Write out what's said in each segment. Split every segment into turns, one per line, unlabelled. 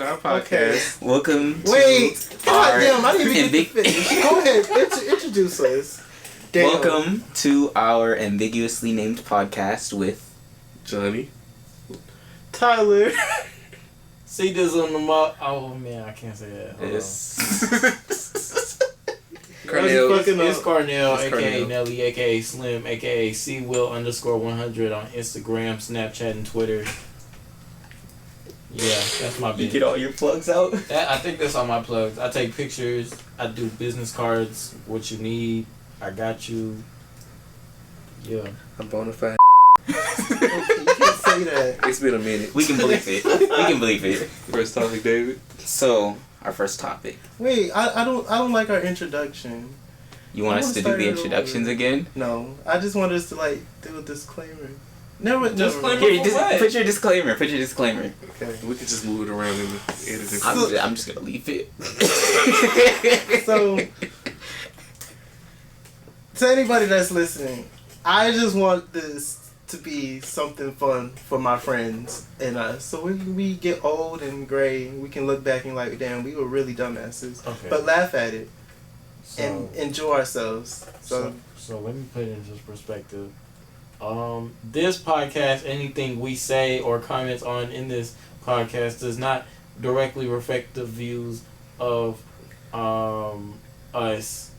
to our podcast.
Welcome to
Damn, I didn't even get to finish. Go ahead, introduce us. Damn.
Welcome to our Ambiguously Named Podcast with
Johnny.
Tyler.
See this on the mug. Oh man, I can't say that. It's Carnell, aka Nelly, aka Slim, aka CWill_100 on Instagram, Snapchat, and Twitter. Yeah, that's my business.
You get all your plugs out?
I think that's all my plugs. I take pictures. I do business cards. What you need, I got you. Yeah.
I'm bona fide.
You can't say that.
It's been a minute.
We can believe it.
First topic, David.
So, our first topic.
Wait, I don't like our introduction.
You want us to do the introductions again?
No, I just want us to do a disclaimer.
Disclaimer.
Here, put your disclaimer.
Okay.
We can just move it around in the editing.
I'm just gonna leave it.
So, to anybody that's listening, I just want this to be something fun for my friends and us. So when we get old and gray, we can look back and like, damn, we were really dumbasses.
Okay.
But laugh at it and enjoy ourselves. So
let me put it into perspective. This podcast, anything we say or comments on in this podcast does not directly reflect the views of us.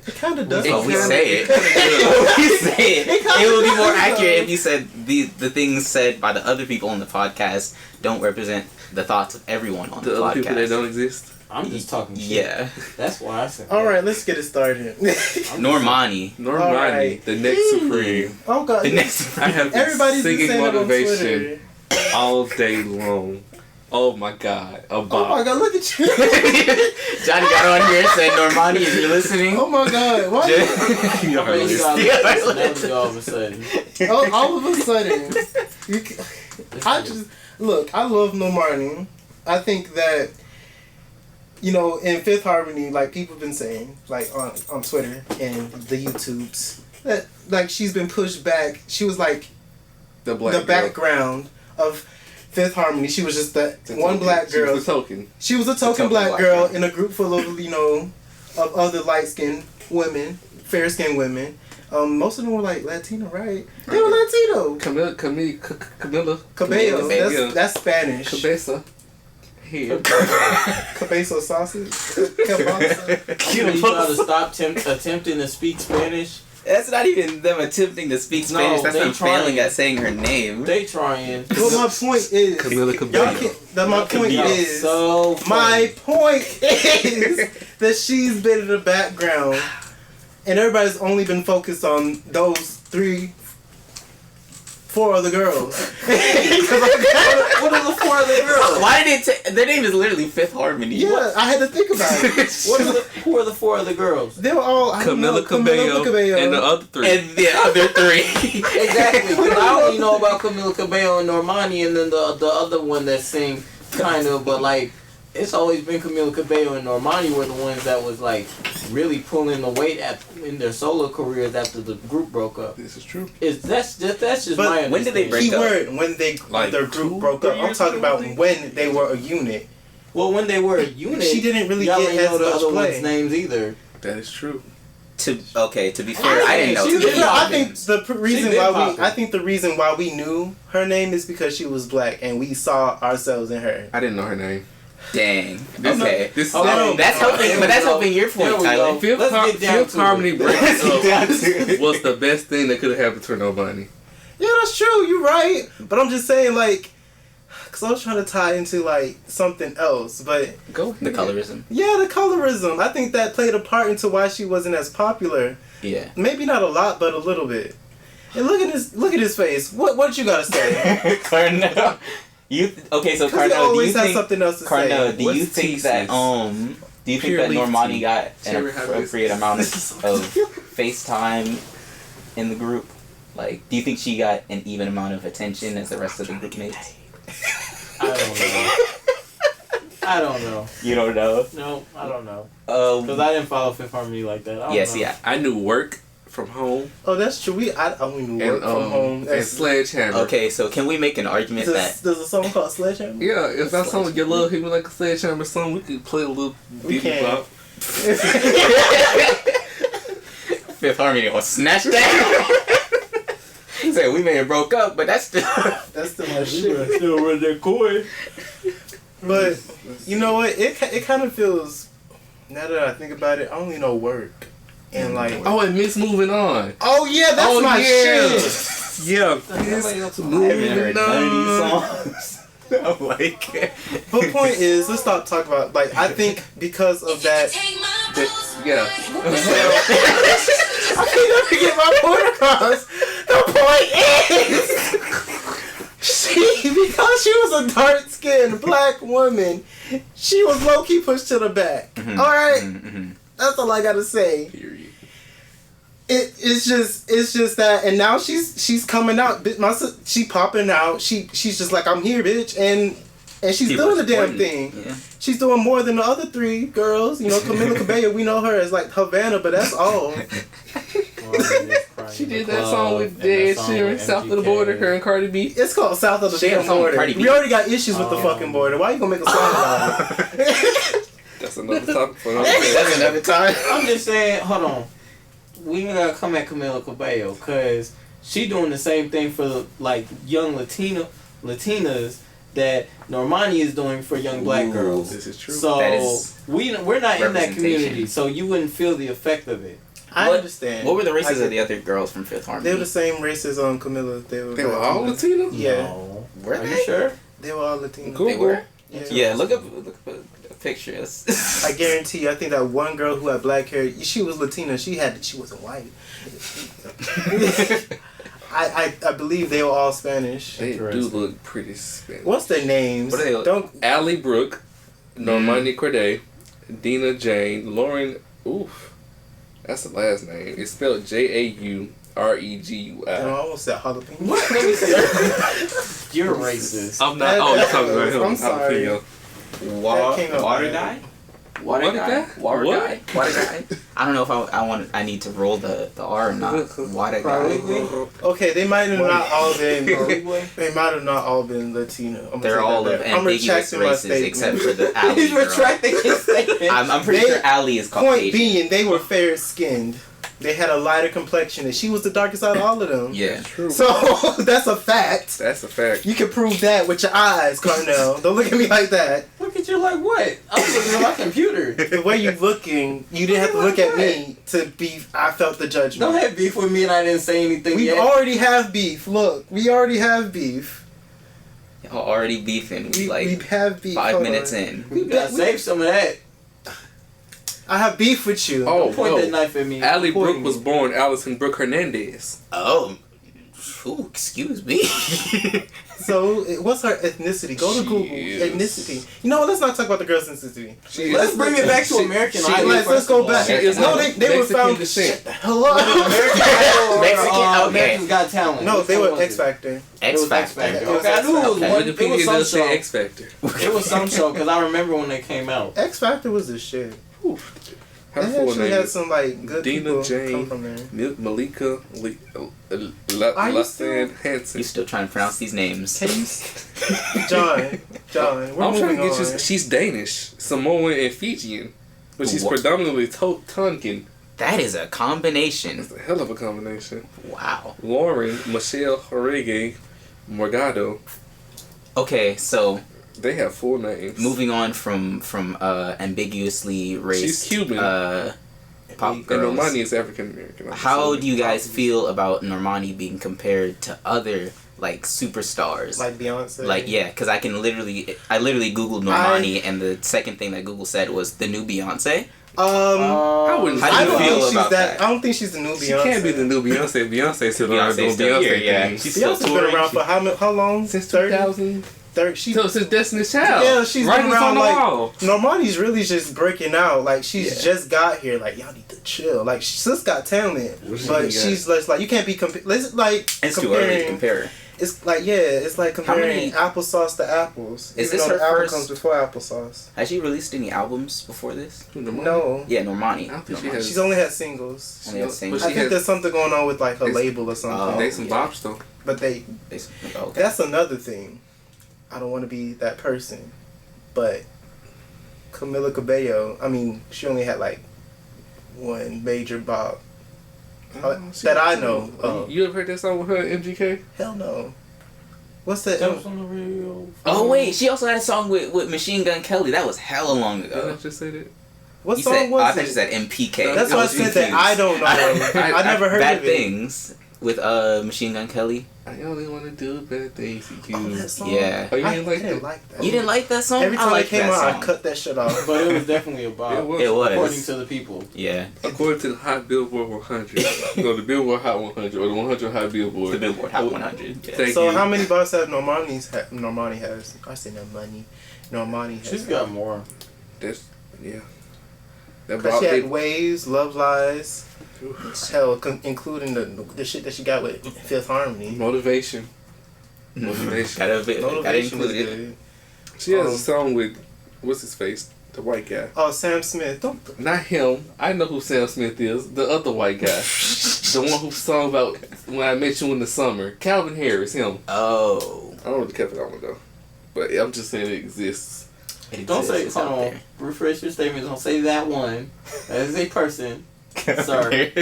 It kind of does.
If we say it. It would be more accurate if you said the things said by the other people on the podcast don't represent the thoughts of everyone on the podcast.
The other people that don't exist?
I'm just talking shit.
Yeah.
That's why I said
Alright, let's get it started.
Normani,
right.
the next Supreme.
Oh God.
the next.
I have been
Everybody's been
singing
saying
motivation
it
all day long. Oh my God.
Oh my God, look at you.
Johnny got on here and said, Normani, if you're listening.
Oh my God, what?
all of a sudden.
All of a sudden. I love Normani. I think that, in Fifth Harmony, people have been saying, on Twitter and the YouTubes, that, she's been pushed back. She was,
the
background of Fifth Harmony. She was just one black girl.
She was a token.
She was a token black girl in a group full of, of other light-skinned women, fair-skinned women. Most of them were Latino, right? They were Latino.
Camila
Cabello. That's Spanish.
Cabeza. Here.
Cabezo sausage. Cabeza.
You gotta stop attempting to speak Spanish.
That's not even them attempting to speak Spanish. That's them failing at saying her name.
They trying.
Well, my point is,
Camila Cabello.
My point is that she's been in the background, and everybody's only been focused on those 4 other girls.
What are the 4 other girls?
Why did their name is literally Fifth Harmony.
Yeah,
What?
I had to think about it.
Who are the 4 other girls?
They were all
Camila Cabello and the other 3.
And the other 3.
Exactly. Because I only know about Camila Cabello and Normani, and then the other one that sing kind of, but it's always been Camila Cabello and Normani were the ones that was really pulling the weight in their solo careers after the group broke up.
This is true.
That's just my understanding.
When did they break up?
Keyword, when their group broke up. I'm talking about when they were a unit.
Well, when they were a unit,
she didn't really
y'all
get
ain't know
as
the
much
other
play.
ones' names either.
That is true.
To be fair, I didn't know.
I think the reason why we knew her name is because she was black and we saw ourselves in her.
I didn't know her name.
Dang. Okay.
That's
helping your point, Tyler.
Fifth Harmony breakup was the best thing that could have happened to nobody.
Yeah, that's true. You're right. But I'm just saying, because I was trying to tie into, something else. But
go ahead.
The colorism.
Yeah, the colorism. I think that played a part into why she wasn't as popular.
Yeah.
Maybe not a lot, but a little bit. And look at his face. What you gotta say?
Carnell. So Carnell, do you think
something else to
Carnell,
say?
do you think that Normani got an appropriate amount of FaceTime in the group? Do you think she got an even amount of attention as the rest of the group mates?
I don't know.
You don't know?
No, I don't know. Because I didn't follow Fifth Harmony like that.
Yes, yeah.
I knew Work from Home.
Oh, that's true. I only knew Work from Home.
And Sledgehammer.
Okay, so can we make an argument that
there's a song called Sledgehammer?
Yeah, if that song your love hit me like a Sledgehammer song, we could play a little ditty bop.
Fifth Harmony will snatch that? He said we may have broke up, but that's still
my shit.
Still with that coin.
But you know what? It kind of feels. Now that I think about it, I only know Work. And like,
and Miss Moving On.
Oh yeah, that's my shit.
Yeah,
Miss Moving On. I'm like,
but point is, let's stop talking about like I think because of that.
Yeah.
I can't never get my point across. The point is, because she was a dark-skinned black woman, she was low-key pushed to the back.
Mm-hmm.
All right,
mm-hmm.
that's all I gotta say.
Period.
It's just that, and now she's coming out. She popping out. She's just like, I'm here, bitch, and she's doing the damn thing.
Yeah.
She's doing more than the other three girls. You know, Camila Cabello, we know her as like Havana, but that's all.
She did that song with Ed Sheeran, South of the Border, her and Cardi B.
It's called South of the damn Border. We already got issues with the fucking border. Why you gonna make a song about it?
That's another topic for
That's another time.
I'm just saying, hold on. We ain't gotta come at Camila Cabello, cause she doing the same thing for like young Latinas that Normani is doing for young black girls.
This is true.
So we're not in that community, so you wouldn't feel the effect of it.
I understand.
What were the races of the other girls from Fifth Harmony?
They were the same races on Camila. They were
all Latino?
Yeah.
No.
Were
Are
they?
you sure?
They were all Latino.
Cool.
They were?
Yeah.
Look up a picture.
I guarantee you, I think that one girl who had black hair, she was Latina. She wasn't white. I believe they were all Spanish.
They do look pretty Spanish.
What's their names?
What are they?
Allie Brooke, Normani Corday, Dina Jane, Lauren. Oof. That's the last name. It's spelled Jauregui.
I almost said jalapeno.
What? Let me see. You're racist.
I'm not. You're talking about him.
I'm sorry.
Water guy? Water guy? I don't know if I need to roll the R or not. Water guy.
Okay, they might have not all been. They might have not all been Latino.
They're all of ambiguous races except for the Allie.
He's retracting his statement.
I'm pretty sure Allie is Caucasian.
Point being, they were fair skinned. They had a lighter complexion, and she was the darkest out of all of them.
Yeah,
true.
So that's a fact.
That's a fact.
You can prove that with your eyes, Carnell. Don't look at me like that.
Look at you like what? I'm looking at my computer.
The way you looking, you didn't have to look at me to be. I felt the judgment.
Don't have beef with me, and I didn't say anything
We
yet.
already have beef. Look, we already have beef.
Y'all already beefing.
We have beef.
5
Hold
minutes
on.
in.
We gotta save some of that.
I have beef with you.
Oh,
Point that knife at me.
Allie
Point
Brooke
me.
was born Allison Brooke Hernandez.
Oh. Ooh, excuse me.
So, what's her ethnicity? Go to Google. Ethnicity. You know what? Let's not talk about the girl's ethnicity.
Let's bring it back to American Idol.
Let's go back. No, they were found. Hello.
American Idol.
Mexican? Okay.
American's Got Talent.
No, they were
Which one was
X Factor.
X
It was X
Factor.
Factor. Okay, I knew it was
Okay.
one. It
Wikipedia
was some
does say
show.
X Factor.
It was some show because I remember when they came out.
X Factor was the shit.
Her
They
full
actually
name
had
is
some like good
Dina
people
Jane
come from there.
Malika
Are you
Lassan Hansen.
You still trying to pronounce these names?
Can you, John? We're
I'm trying to
moving
get
on.
you. She's Danish, Samoan, and Fijian, but she's
What?
predominantly Tonkin.
That is a combination.
It's a hell of a combination.
Wow.
Lauren, Michelle Jorge, Morgado.
Okay, so
They have full names.
moving on from ambiguously raced.
She's Cuban.
Pop
And
girls.
Normani is African American.
How do you guys feel about Normani being compared to other like superstars?
Like Beyonce.
Yeah, because I literally Googled Normani, and the second thing that Google said was the new Beyonce.
I wouldn't.
How do
I
you
don't
feel
think she's
about that?
I don't think she's the new Beyonce.
She can't be the new Beyonce. Beyonce's still around doing
Beyonce's still here,
Beyonce
yeah.
things.
She's still
Beyonce's been
touring.
around for how long?
Since
30?
2000.
Since
Destiny's Child.
Yeah, she's
Writings
been around
on the
like
wall.
Normani's really just breaking out. Like she's just got here. Like y'all need to chill. Like she's got talent,
What she
but
got?
she's just like you can't be
It's too early to compare her.
It's like it's like comparing applesauce to apples.
Is
even
this
though
her
the apple
first?
comes before applesauce.
Has she released any albums before this?
No.
Yeah, Normani.
I don't think she
Normani.
has.
She's only had singles.
Only had singles.
I think there's something going on with like her label or something.
They some bops though.
But
Okay.
that's another thing. I don't want to be that person, but Camila Cabello. I mean, she only had like one major bop that I know.
You ever heard that song with her and MGK?
Hell no. What's that?
Oh wait, she also had a song with Machine Gun Kelly. That was hella long ago.
Did I just say that?
What song was
I
it?
thought you said MPK.
That's why I said that I don't know. I never heard
Bad
of it.
Things with Machine Gun Kelly.
I only want to do bad things to you.
Oh, that song?
Yeah.
Oh, you
I
didn't like
that.
You didn't like that song?
Every time
I
it came
that
out,
song.
I cut that shit off.
But it was definitely a bop.
It was.
According to the people.
Yeah.
According to the Hot Billboard 100. No, the Billboard Hot 100 or the 100 Hot Billboard.
The Billboard Hot 100. Yeah.
Thank
So
you.
how many bops have Normani has? I say no money. Normani has.
She's got more.
That's yeah. That
Because
bop,
she
they,
had Waves, Love Lies, hell, including the shit that she got with Fifth Harmony.
motivation.
Gotta include it.
good.
She has a song with what's his face, the white guy.
Oh, Sam Smith. Don't.
Not him. I know who Sam Smith is. The other white guy. The one who sung about When I Met You in the Summer. Calvin Harris, him.
Oh.
I don't know what the Kevin on though. But I'm just saying it exists.
Don't say, hold on. Refresh your statement. Don't say that one. That is a person. Sorry.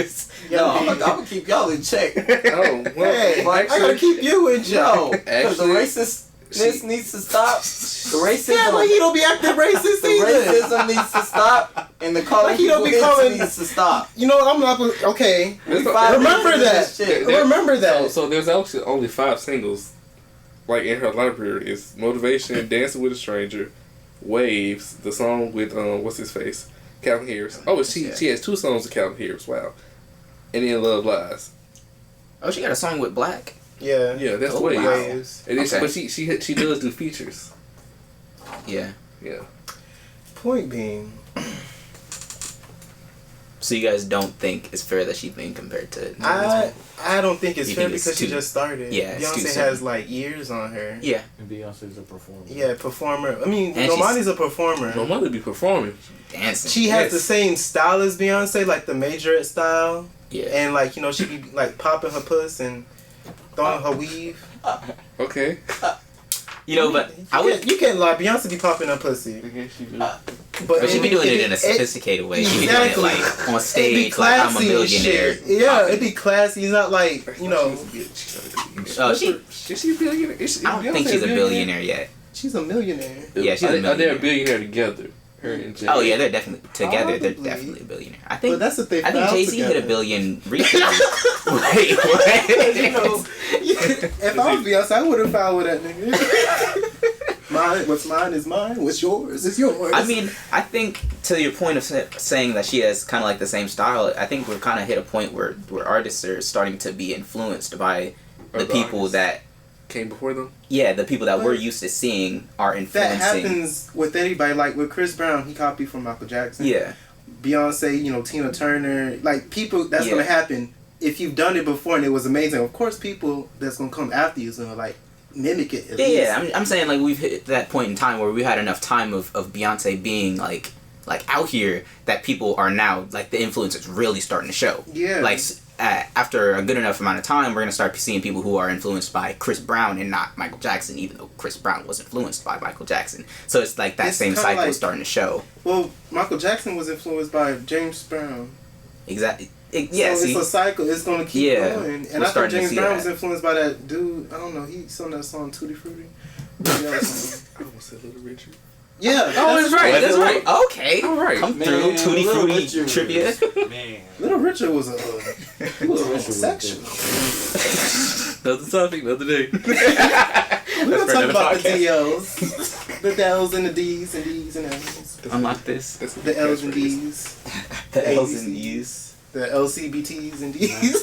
No, I'm gonna keep y'all in check.
Oh, well,
Hey, I gotta keep you in check.
No, because the
Actually,
racistness needs to stop. The racism.
Yeah, like he don't be acting racist
The
either.
racism needs to stop, and the calling
Like he don't
people
be
into
calling-
needs to stop.
You know, I'm not. Okay.
We
Remember
5 minutes
Remember
into
that.
this shit.
Remember that.
So there's actually only 5 singles, like in her library. It's Motivation, Dancing with a Stranger, Waves, the song with what's his face, Calvin Harris. Oh, she has 2 songs with Calvin Harris. Wow, and then Love Lies.
Oh, she got a song with Black?
Yeah.
Yeah, that's
Oh,
Waves.
wow.
Waves.
And then
Okay.
but she does do features.
Yeah.
Yeah.
Point being,
So you guys don't think it's fair that she's being compared to...
I don't think it's
You
fair
think it's
because she
too-
just started.
Yeah, it's too
Beyonce
soon.
has like years on her.
Yeah.
And Beyonce's a performer.
Yeah, performer. I mean,
And
Normani's a performer.
My mother be performing.
Dancing.
She has
Yes.
the same style as Beyonce, like the majorette style,
Yeah.
and like you know she be like popping her puss and throwing her weave.
Okay.
You know, but I would...
You can't lie. Beyonce be popping her pussy,
Okay, she do.
but
She be doing it in a sophisticated way. She be doing it like on
It'd be
stage, like I'm a
classy and
millionaire.
shit. Yeah, it'd be classy. It's not like you know.
Oh, she...
Is she a billionaire?
I don't think she's a billionaire yet.
She's a millionaire.
Yeah, she's a
Are they a
millionaire.
billionaire together? Her and Jay.
Oh yeah, they're definitely together. They're
Probably.
definitely a billionaire. I think.
But that's what they.
I think
found
Jay-Z hit a
together.
billion recently. Wait, what?
You know, if I was Beyonce, I would have found with that nigga. Mine, what's mine is mine. What's yours is yours.
I mean, I think to your point of saying that she has kind of like the same style, I think we're kind of hit a point where artists are starting to be influenced by the
Other
people
artists.
that,
Came before them?
yeah, the people that we're
But
used to seeing are
that
influencing.
happens with anybody. Like with Chris Brown, he copied from Michael Jackson.
Yeah,
Beyonce, you know, Tina Turner. Like people, that's
Yeah.
gonna happen. If you've done it before and it was amazing, of course, people that's gonna come after you is gonna like mimic it. At least.
yeah. I'm saying like we've hit that point in time where we had enough time of Beyonce being like out here that people are now like the influence is really starting to show.
Yeah.
Like after a good enough amount of time, we're gonna start seeing people who are influenced by Chris Brown and not Michael Jackson, even though Chris Brown was influenced by Michael Jackson. So it's like that
It's
same
kinda
cycle
like-
is starting to show.
Well, Michael Jackson was influenced by James Brown.
Exactly. Yeah.
So
See.
it's a cycle. It's gonna keep
Yeah,
going.
we're
And I think
starting to
James
see
Brown
that.
was influenced by that dude. I don't know. He sung that song Tutti Frutti.
I almost said Little Richard.
Yeah.
Oh, that's right. That's right.
Okay.
All right.
Come
Man,
through. Tutti
Little
Frutti
Richard
trivia.
Man.
Little Richard was a he was
Richard
homosexual.
Another topic, another day.
We're gonna
for
talk
another
about the
podcast.
DLs, the L's and the D's and D's and L's,
Unlock this.
the L's and D's,
The L's and
ABCs.
U's.
the LCBTs and D's.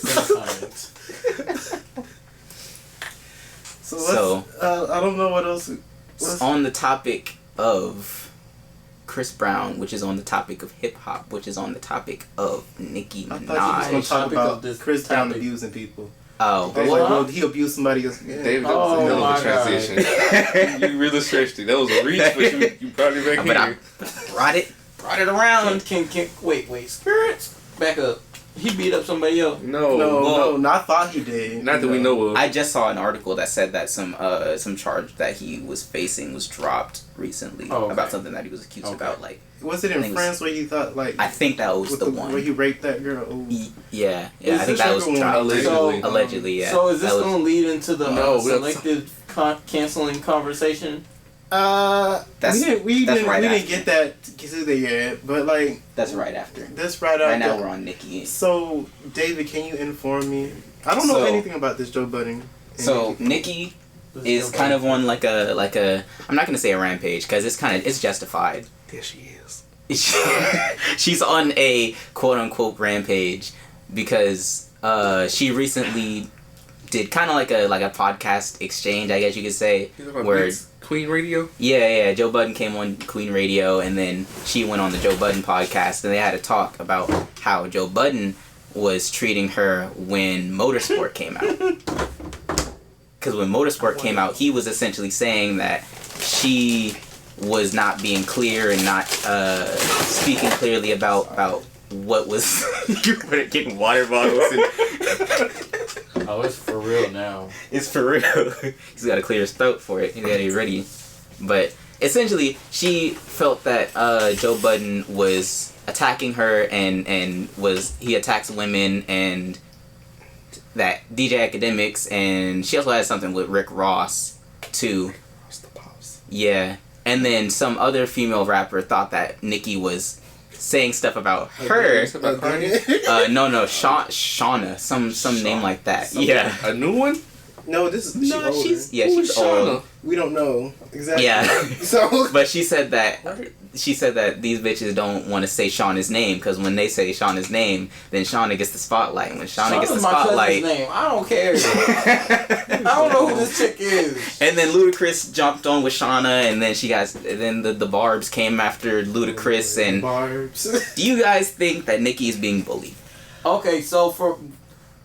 So I don't know what else.
On the topic of Chris Brown, which is on the topic of hip hop, which is on the topic of Nicki
I thought you was
Minaj.
gonna talk
Topic
about
of this
Chris Brown
topic.
abusing people.
Oh,
well, he abused somebody else. Yeah.
David, that was a hell of a transition. You really stretched it. That was a reach, but you brought it back here.
Brought it around.
Can wait, spirits, back up. He beat up somebody else.
No, I thought he did.
Not that we know of.
I just saw an article that said that some charge that he was facing was dropped recently about something that he was accused about. Like,
was it in France where he thought like?
I think that was the one
where he raped that girl.
Yeah, I think that was dropped. Allegedly, yeah.
So is this going to lead into the selective canceling conversation?
We didn't get that to there yet, but like
that's right after.
Right
now we're on Nicki.
So David, can you inform me? I don't know anything about this Joe Budden.
So Nicki is kind of on like a I'm not gonna say a rampage because it's justified.
There she is.
She's on a quote unquote rampage because she recently did kind of like a podcast exchange, I guess you could say, where
Queen Radio?
Yeah. Joe Budden came on Queen Radio, and then she went on the Joe Budden podcast, and they had a talk about how Joe Budden was treating her when Motorsport came out. Because when Motorsport came out, he was essentially saying that she was not being clear and not speaking clearly about what was... You're getting water bottles and...
Oh, it's for real now.
It's for real. He's got to clear his throat for it. He's got to be ready. But essentially, she felt that Joe Budden was attacking her and he attacks women, and that DJ Academics, and she also had something with Rick Ross too. Yeah. And then some other female rapper thought that Nicki was saying stuff about her. No, Shauna, some name like that.
Something,
yeah,
a new one.
No,
she's old.
We don't know exactly.
Yeah.
So,
but she said that these bitches don't want to say Shauna's name because when they say Shauna's name, then Shauna gets the spotlight. When Shauna gets the spotlight,
my name. I don't care. I don't know who this chick is.
And then Ludacris jumped on with Shauna, and then the Barbs came after Ludacris. And
Barbs.
Do you guys think that Nicki is being bullied?
Okay, so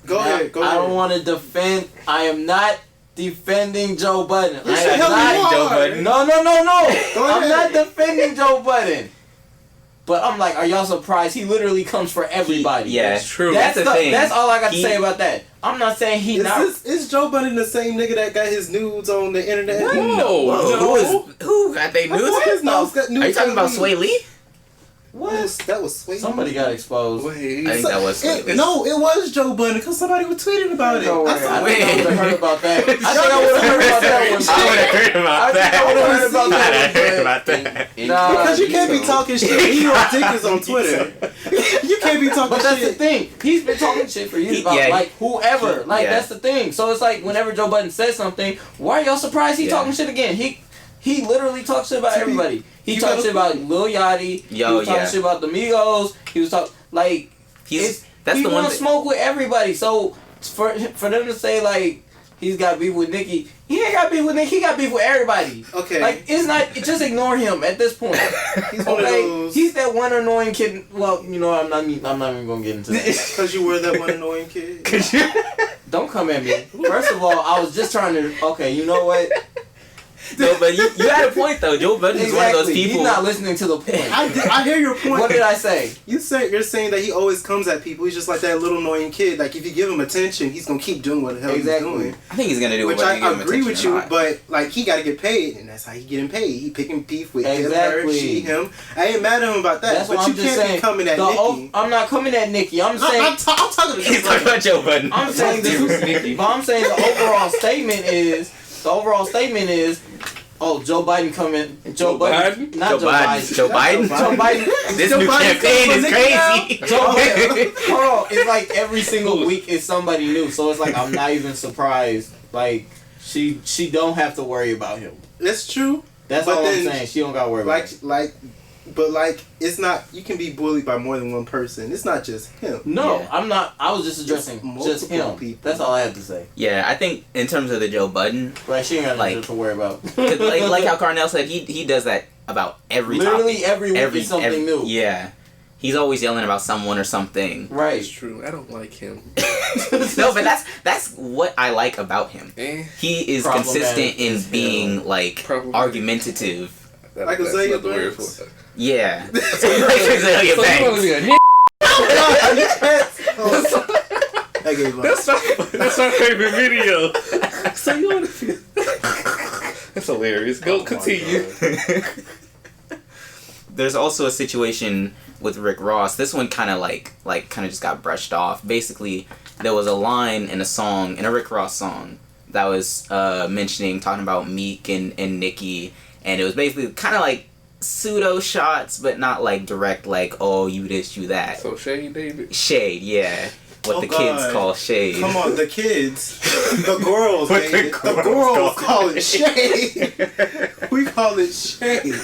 Go ahead.
I don't want to defend. I am not defending Joe Budden.
I am not
Joe Budden.
No. I'm not defending Joe Budden. But I'm like, are y'all surprised? He literally comes for everybody.
That's true.
That's the thing. That's all I got to say about that. I'm not saying
Is Joe Budden the same nigga that got his nudes on the internet?
What?
No. Who got their nudes?
His nose got nudes.
Are you talking about Sway Lee?
What? That was Sway Lee.
Somebody got exposed.
Wait,
I think that was Sway Lee.
No, it was Joe Budden because somebody was tweeting about it.
No way. I would have heard about that. I think I would have heard about that one.
I would have heard about that.
I would have heard about that.
I heard about that.
Nah,
because you can't be talking shit. He on tickets on Twitter. You can't be talking shit.
But that's the thing. He's been talking shit for years about like whoever. That's the thing. So it's like whenever Joe Budden says something, why are y'all surprised he talking shit again? He literally talks shit about everybody. He talks shit about Lil Yachty. He was talking shit about the Migos. He was talking like
that's
he
the one
want to smoke with everybody. So for them to say like he's got beef with Nicki, he ain't got beef with Nicki. He got beef with everybody.
Okay,
like it's not. Just ignore him at this point.
He's one of those.
He's that one annoying kid. Well, you know I'm not even gonna get into that.
Because you were that one annoying kid.
Don't come at me. First of all, I was just trying to. Okay, you know what?
No, but you had a point though. Joe Budden is one of those people.
He's not listening to the point.
I hear your point.
What did I say?
You're saying that he always comes at people. He's just like that little annoying kid. Like if you give him attention, he's gonna keep doing what the hell he's doing.
I think he's gonna do
which
what
I agree with you, but like he gotta get paid, and that's how he getting paid. He picking beef with him, her, she, him. I ain't mad at him about that.
That's
but you can't be coming at Nicki.
I'm not coming at Nicki. I'm saying
I'm talking to
he's talking about Joe Budden.
I'm saying this. But I'm saying the overall statement is. Oh, Joe Biden coming. Joe Biden? Not Joe Biden.
Joe Biden?
Joe Biden.
This new campaign is crazy.
Hold on. It's like every single week is somebody new. So it's like I'm not even surprised. Like, she don't have to worry about him.
That's true.
That's all I'm saying. She don't got to worry about him.
But it's not. You can be bullied by more than one person. It's not just him.
No, I'm not. I was just addressing just him. People. That's all I had to say.
Yeah, I think in terms of the Joe Budden,
right? She ain't got nothing to worry about.
like how Carnell said, he does that about every
literally
topic.
Every week is something new.
Yeah, he's always yelling about someone or something.
Right.
It's true. I don't like him.
No, but that's what I like about him. He is consistent in being like argumentative.
Like Azalea Banks.
Yeah.
So you want to be a nigga? That's our favorite video. So you want to be? That's hilarious. Go continue.
There's also a situation with Rick Ross. This one kind of just got brushed off. Basically, there was a line in a Rick Ross song that was talking about Meek and Nicki, and it was basically kind of like pseudo shots, but not like direct, like, oh, you this, you that.
So shade, David.
Shade, yeah. What the kids call shade.
Come on, the kids. The girls, David. The girls call it shade. We call it shade.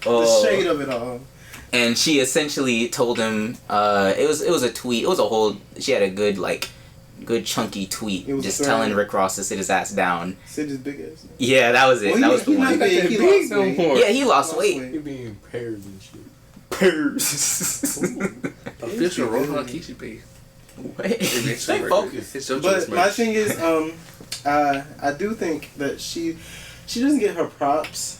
The shade of it all.
And she essentially told him, it was a tweet. It was a whole. She had a good chunky tweet, just telling Rick Ross to sit his ass down.
Sit his big ass.
Yeah, that was it. That was the one. He lost weight.
He be in pairs and shit.
Pairs.
Official Rohan Kishi B.
Stay focused.
But my thing is, I do think that she doesn't get her props.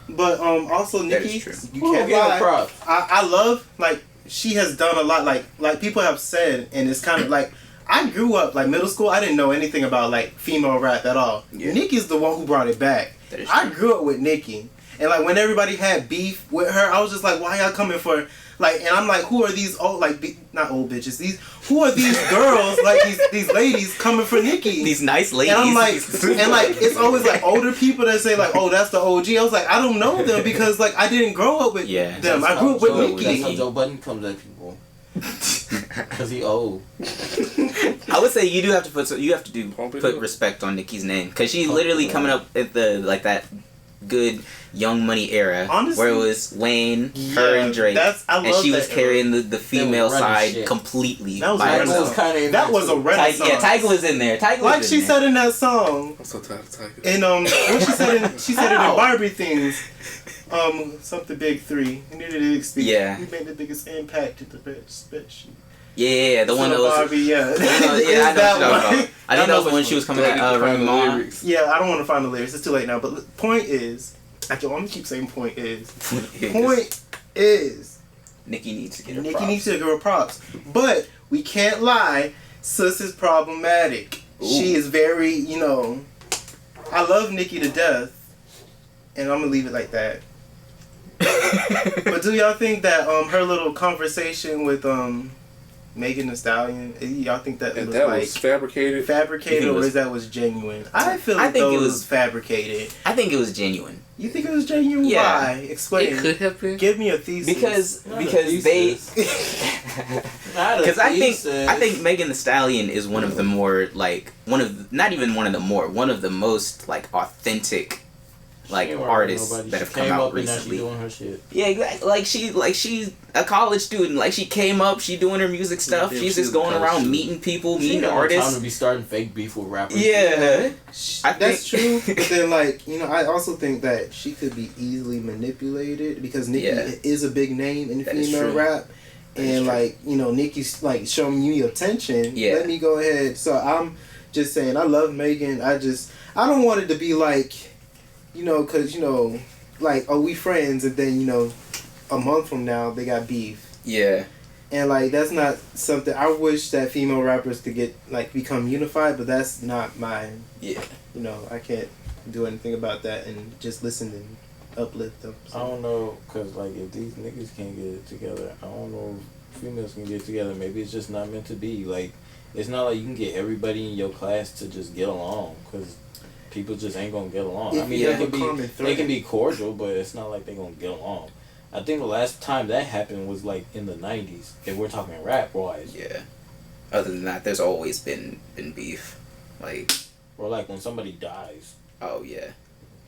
But also Nicki, you can't lie. I love, like, she has done a lot, like people have said, and it's kind of like, I grew up, like, middle school, I didn't know anything about, like, female rap at all. Yeah. Nicki's the one who brought it back. I grew up with Nicki. And, like, when everybody had beef with her, I was just like, why y'all coming for, like, and I'm like, who are these old, like, not old bitches, who are these girls, like, these ladies coming for Nicki?
These nice ladies.
And I'm like, it's always, like, older people that say, like, oh, that's the OG. I was like, I don't know them because, like, I didn't grow up with them. I grew up with Nicki.
That's how Joe Budden comes at people. Because he old.
I would say you do have to put respect on Nicki's name. Because she's literally coming up at that good Young Money era. Honestly, where it was Wayne, her, and Drake, and she was carrying the female side completely by herself.
That was a renaissance.
Yeah, Tyga was in there.
Like she said in that song.
I'm so tired of Tyga.
And what she said it in Barbie things. Something big 3.
Yeah.
He made the biggest impact at the best.
Yeah, the one that was.
Barbie, yeah.
I know what you're talking about. I think that was when she was coming at Remy Ma.
Yeah, I don't want to find the lyrics. It's too late now. But the point is, actually, I'm gonna keep saying point is.
Nicki needs to get her
Nicki
props.
needs to get her props. But we can't lie. Sis is problematic. Ooh. She is very, I love Nicki to death, and I'm gonna leave it like that. But do y'all think that her little conversation with Megan Thee Stallion, y'all think that
was fabricated?
Fabricated, or is that was genuine? I feel like it was fabricated.
I think it was genuine.
You think it was genuine?
Yeah.
Why? Explain.
It could have been.
Give me a thesis.
Because they. Because I think Megan Thee Stallion is one of the more one of the most like authentic. Like artists that have come out recently.
Doing her shit.
Yeah, exactly. Like she's a college student. Like she came up, she doing her music stuff. She's just going around meeting people, meeting artists.
Time to be starting fake beef with rappers.
Yeah,
that's true. But then, I also think that she could be easily manipulated because Nicki is a big name in female rap, and Nicki's like showing you attention. Yeah. Let me go ahead. So I'm just saying, I love Megan. I don't want it to be like. Because, like, are we friends? And then, a month from now, they got beef.
Yeah.
And, like, that's not something... I wish that female rappers could get, like, become unified, but that's not my...
Yeah.
I can't do anything about that and just listen and uplift them. So.
I don't know, because, like, if these niggas can't get it together, I don't know if females can get it together. Maybe it's just not meant to be. Like, it's not like you can get everybody in your class to just get along, because... people just ain't gonna get along. I mean, they can be cordial, but it's not like they gonna get along. I think the last time that happened was like in the 90s. If we're talking rap wise.
Yeah. Other than that, there's always been beef,
or like when somebody dies.
Oh yeah.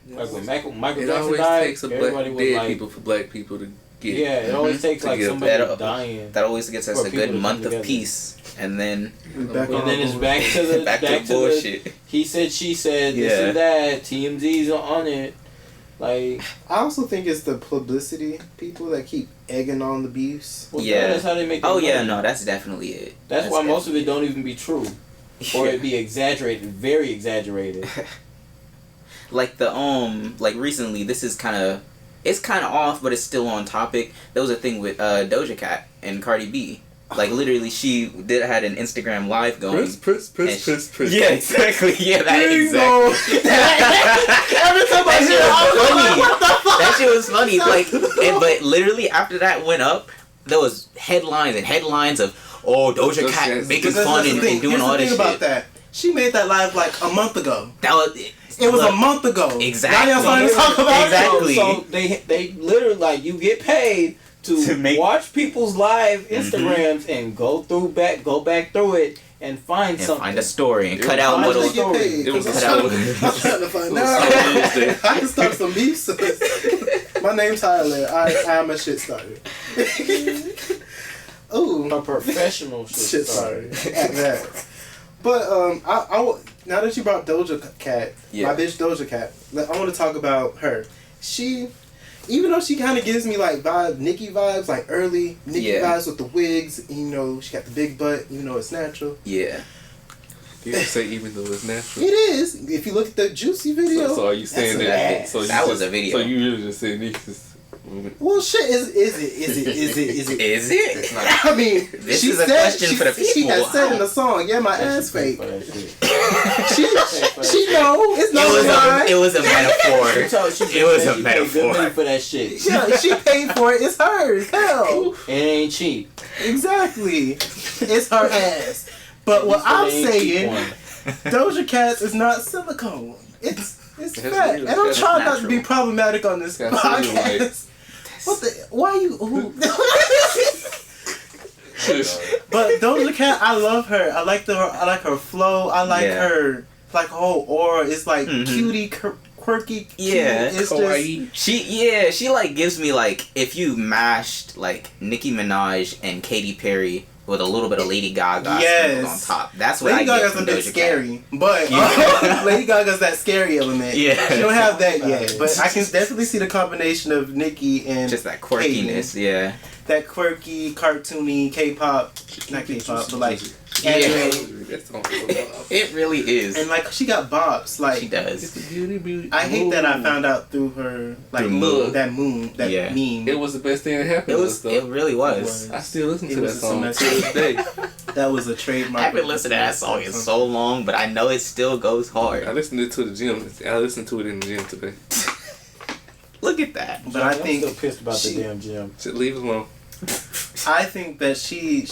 Like when Michael Jackson died,
everybody was like, people for black people to get.
Yeah, it always takes like somebody dying.
That always gets us a good month of peace. And then
it's back to the bullshit. He said, she said, this and that. TMZ's on it. Like,
I also think it's the publicity people that keep egging on the beefs.
well,
Yeah.
that's how they make.
Oh
money.
yeah, no, that's definitely it.
That's why most of it don't even be true, or it be exaggerated, very exaggerated.
Like the like recently, this is it's kind of off, but it's still on topic. There was a thing with Doja Cat and Cardi B. Like literally, she had an Instagram live going.
Press.
Yeah, exactly. Yeah, that exactly.
Every time I hear it, I'm like, what the fuck?
That shit was funny. Like, but literally after that went up, there was headlines and headlines of Doja Cat making fun and doing all this shit.
About that, she made that live like a month ago.
That was.
It was a month ago.
Exactly.
Now y'all starting to talk about
exactly.
it.
So they literally like you get paid to watch people's live Instagrams and go back through it and find something.
Find a story and cut out little
stories.
It was
I'm trying to find out. I can start some beefs. My name's Tyler. I am a shit starter. Ooh,
A professional
shit starter. At that. But I now that you brought Doja Cat, my bitch Doja Cat, I want to talk about her. She, even though she kind of gives me like Nicki vibes, like early Nicki vibes with the wigs, you know, she got the big butt, even though it's natural.
Yeah.
You say even though it's natural.
It is. If you look at the Juicy video.
So are you saying that? So
that was a video.
So you really just said Nicki's.
Well, shit, is it?
Is it?
It's not.
I mean,
This
she
is a question for the people.
She had said in the song, "Yeah, my ass fake."
For that shit.
She know it's not a lie.
It was a metaphor. It was a
She paid good
metaphor.
money for that shit.
Yeah, she paid for it. It's hers. Hell,
It ain't cheap.
exactly. It's her ass. But what I'm saying, Doja Cat is not silicone. It's fat. And I'm trying not to be problematic on this podcast. What the? Why you? But Doja Cat, I love her. I like her flow. I like her whole aura. It's like cutie, quirky.
Yeah,
cute. It's
kawaii.
She like gives me like if you mashed like Nicki Minaj and Katy Perry with a little bit of Lady Gaga sprinkled on top. That's what
Lady
I get
Gaga's
from
a bit
Doja
scary,
Cat.
but Lady Gaga's that scary element.
Yeah.
She don't have that yet, but I can definitely see the combination of Nicki and
Just that quirkiness, yeah.
That quirky, cartoony K-pop, not K-pop, but like anime.
It really is.
And like she got bobs, like
She does.
I hate that I found out through her like that meme.
It was the best thing that happened.
It really was.
I still listen to that song to
nice.
this day.
That was a trademark.
I haven't listened to that song in so long, but I know it still goes hard.
I listened to it the gym. I listened to it in the gym today.
Look at that.
But I think
I'm still pissed about the damn gym.
Just leave it alone.
I think that she